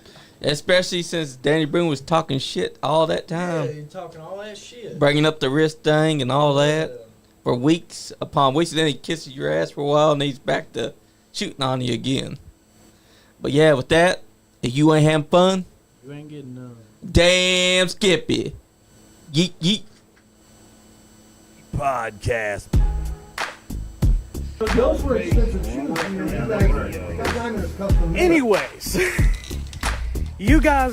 Especially since Danny Boone was talking shit all that time. Yeah, you're talking all that shit. Bringing up the wrist thing and all that Yeah. for weeks upon weeks. And then he kisses your ass for a while and he's back to shooting on you again. But yeah, with that, if you ain't having fun, You ain't getting none. damn Skippy. Yeet, yeet. Podcast. Those were expensive shoes. I mean, you guys, I'm gonna custom. Anyways, you guys